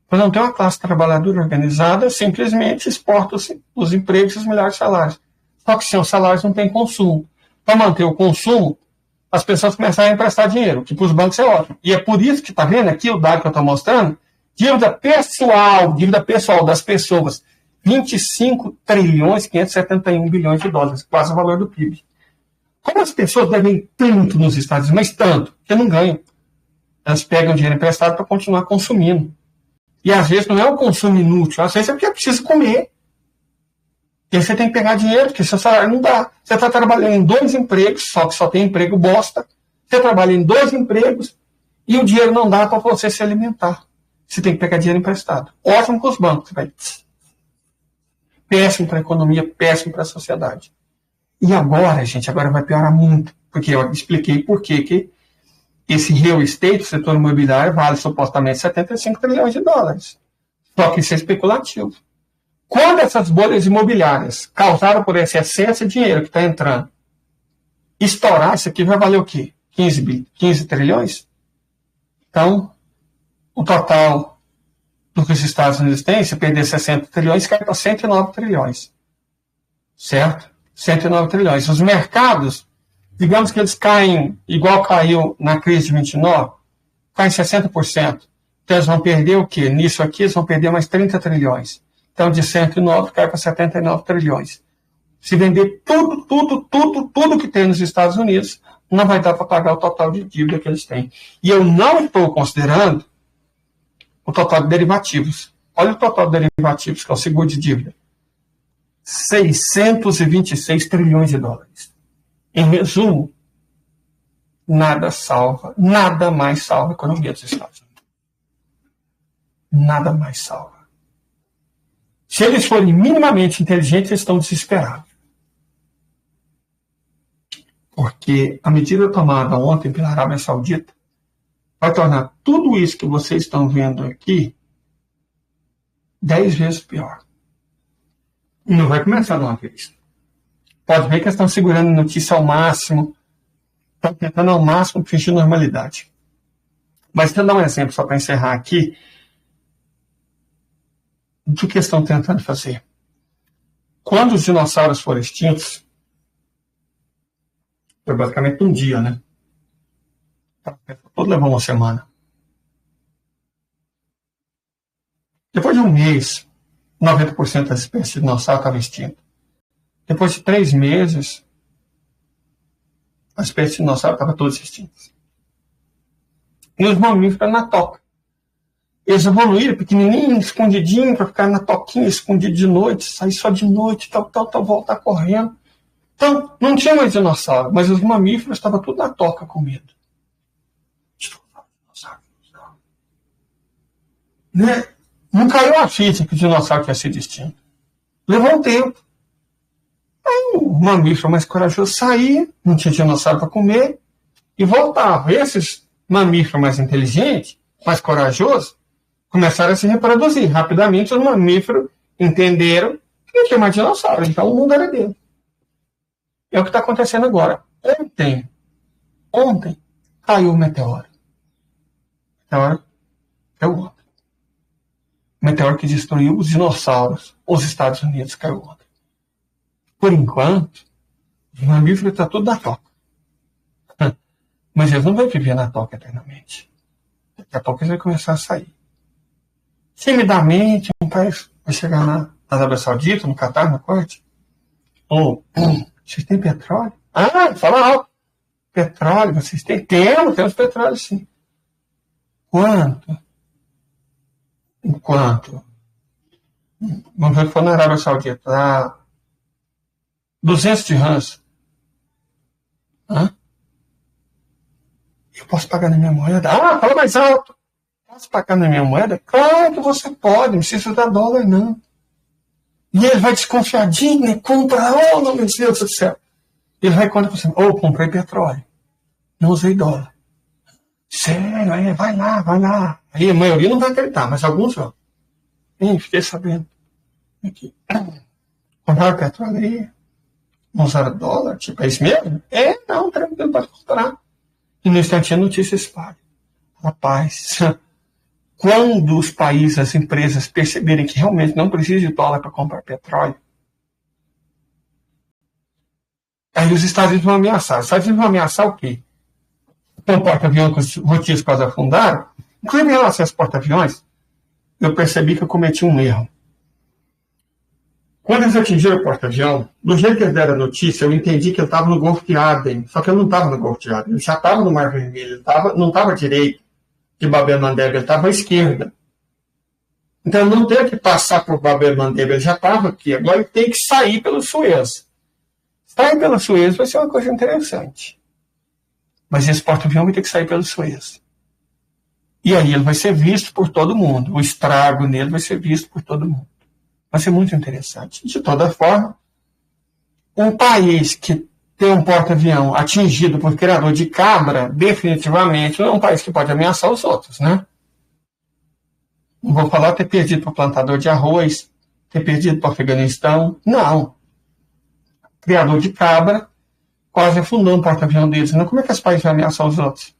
Para não ter uma classe trabalhadora organizada, simplesmente exporta os empregos e os melhores salários. Só que sem os salários não tem consumo. Para manter o consumo, as pessoas começaram a emprestar dinheiro, que para os bancos é ótimo. E é por isso que está vendo aqui o dado que eu estou mostrando, dívida pessoal das pessoas, 25 trilhões 571 bilhões de dólares, quase o valor do PIB. Como as pessoas devem tanto nos Estados Unidos, mas tanto, que não ganham. Elas pegam dinheiro emprestado para continuar consumindo. E às vezes não é um consumo inútil, às vezes é porque precisa comer. E aí você tem que pegar dinheiro, porque seu salário não dá. Você está trabalhando em 2 empregos, só que só tem emprego bosta. Você trabalha em 2 empregos e o dinheiro não dá para você se alimentar. Você tem que pegar dinheiro emprestado. Ótimo para os bancos. Péssimo para a economia, péssimo para a sociedade. E agora, gente, agora vai piorar muito, porque eu expliquei por que esse real estate, o setor imobiliário, vale supostamente 75 trilhões de dólares. Só que isso é especulativo. Quando essas bolhas imobiliárias, causadas por esse excesso de dinheiro que está entrando, estourar, isso aqui vai valer o quê? 15 trilhões? Então, o total do que os Estados Unidos têm, se perder 60 trilhões, cai para 109 trilhões. Certo? 109 trilhões. Os mercados, digamos que eles caem, igual caiu na crise de 29, caem 60%. Então eles vão perder o quê? Nisso aqui eles vão perder mais 30 trilhões. Então de 109 cai para 79 trilhões. Se vender tudo que tem nos Estados Unidos, não vai dar para pagar o total de dívida que eles têm. E eu não estou considerando o total de derivativos. Olha o total de derivativos, que é o seguro de dívida. 626 trilhões de dólares. Em resumo, nada mais salva a economia dos Estados Unidos. Nada mais salva. Se eles forem minimamente inteligentes, eles estão desesperados. Porque a medida tomada ontem pela Arábia Saudita vai tornar tudo isso que vocês estão vendo aqui 10 vezes pior. E não vai começar de uma vez. Pode ver que eles estão segurando a notícia ao máximo, estão tentando ao máximo fingir normalidade. Mas deixa eu dar um exemplo só para encerrar aqui do que estão tentando fazer. Quando os dinossauros foram extintos, foi basicamente um dia, né? Todo levou uma semana. Depois de um mês, 90% das espécies de dinossauro estavam extintas. Depois de 3 meses, as espécies de dinossauro estavam todas extintas. E os mamíferos na toca. Eles evoluíram pequenininho, escondidinho, para ficar na toquinha, escondido de noite, sair só de noite, voltar correndo. Então, não tinha mais dinossauro, mas os mamíferos estavam tudo na toca com medo. Né? Não caiu a ficha que o dinossauro tinha sido extinto. Levou um tempo. Aí o mamífero mais corajoso saía, não tinha dinossauro para comer, e voltava. Esses mamíferos mais inteligentes, mais corajosos, começaram a se reproduzir. Rapidamente os mamíferos entenderam que não tinha mais dinossauro, então o mundo era dele. É o que está acontecendo agora. Ontem caiu o meteoro. Meteoro caiu ontem. O meteoro que destruiu os dinossauros. Os Estados Unidos caiu ontem. Por enquanto, os mamíferos estão tudo na toca. Mas eles não vão viver na toca eternamente. Daqui a pouco eles vão começar a sair. Timidamente, um país vai chegar na Arábia Saudita, no Catar, no corte. Vocês têm petróleo? Fala alto. Petróleo, vocês têm? Temos petróleo, sim. Quanto? Vamos ver o que foi na Arábia Saudita. 200 dirhams. Eu posso pagar na minha moeda? Fala mais alto. Posso pagar na minha moeda? Claro que você pode, não precisa dar dólar, não. E ele vai desconfiadinho, né? Compra, meu Deus do céu. Ele vai contar para você, comprei petróleo. Não usei dólar. Sério, vai lá. Aí a maioria não vai acreditar, mas alguns vão. Fiquei sabendo. Aqui. Compraram petróleo aí. Não usaram dólar? Tipo, é isso mesmo? Não, tranquilo, pode comprar. E no instante a notícia espalha. Rapaz, quando os países, as empresas perceberem que realmente não precisa de dólar para comprar petróleo, aí os Estados Unidos vão ameaçar. Os Estados Unidos vão ameaçar o quê? Com o porta-aviões que os rotiers quase afundaram. Inclusive em relação aos porta-aviões, eu percebi que eu cometi um erro. Quando eles atingiram o porta-avião, do jeito que eles deram a notícia, eu entendi que ele estava no Golfo de Aden. Só que ele não estava no Golfo de Aden. Ele já estava no Mar Vermelho. Ele não estava à direita de Bab el-Mandeb. Ele estava à esquerda. Então ele não teve que passar por Bab el-Mandeb. Ele já estava aqui. Agora ele tem que sair pelo Suez. Sair pelo Suez vai ser uma coisa interessante. Mas esse porta-avião vai ter que sair pelo Suez. E aí ele vai ser visto por todo mundo. O estrago nele vai ser visto por todo mundo. Vai ser muito interessante. De toda forma, Um país que tem um porta-avião atingido por criador de cabra, definitivamente não é um país que pode ameaçar os outros, né? Não vou falar ter perdido para o plantador de arroz, ter perdido para o Afeganistão. Não. Criador de cabra quase afundou um porta-avião deles. Não, como é que esse país vai ameaçar os outros?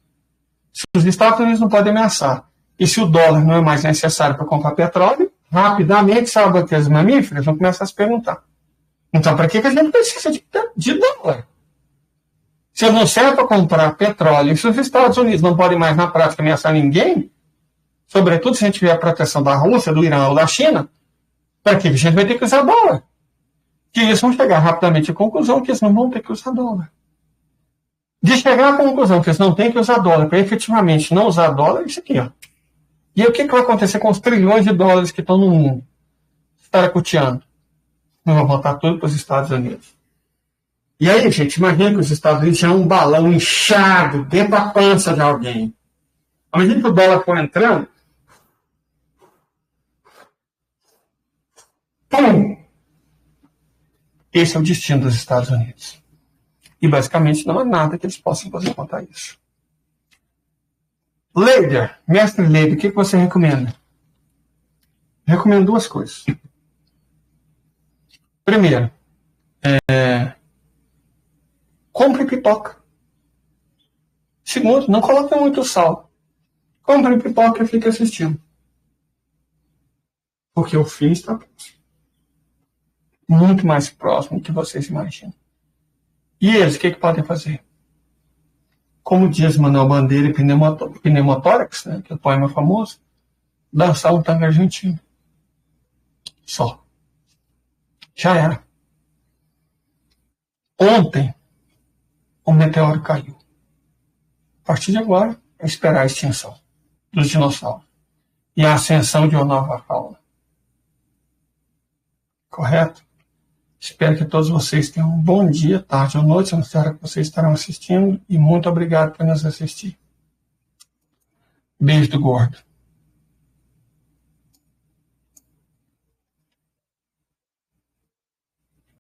Se os Estados Unidos não podem ameaçar, e se o dólar não é mais necessário para comprar petróleo, rapidamente, sabe que as mamíferas vão começar a se perguntar. Então, para que a gente precisa de dólar? Se não serve para comprar petróleo, e se os Estados Unidos não podem mais, na prática, ameaçar ninguém, sobretudo se a gente tiver a proteção da Rússia, do Irã ou da China, para que a gente vai ter que usar dólar? Que eles vão chegar rapidamente à conclusão que eles não vão ter que usar dólar. De chegar à conclusão que eles não têm que usar dólar para efetivamente não usar dólar, é isso aqui, ó. E aí, o que vai acontecer com os trilhões de dólares que estão no mundo? Estaracuteando. Não vão voltar tudo para os Estados Unidos. E aí, gente, imagina que os Estados Unidos tinham um balão inchado dentro da pança de alguém. À medida que o dólar for entrando, pum! Esse é o destino dos Estados Unidos. E basicamente não há nada que eles possam fazer contra isso. Leider, mestre Leider, o que você recomenda? Recomendo duas coisas. Primeiro, compre pipoca. Segundo, não coloque muito sal. Compre pipoca e fique assistindo. Porque o fim está próximo. Muito mais próximo do que vocês imaginam. E eles, o que podem fazer? Como diz Manuel Bandeira e Pneumotórax, né, que é o poema famoso, dançar um tango argentino. Só. Já era. Ontem, o meteoro caiu. A partir de agora, é esperar a extinção dos dinossauros e a ascensão de uma nova fauna. Correto? Espero que todos vocês tenham um bom dia, tarde ou noite, não sei a hora que vocês estarão assistindo, e muito obrigado por nos assistir. Beijo do gordo.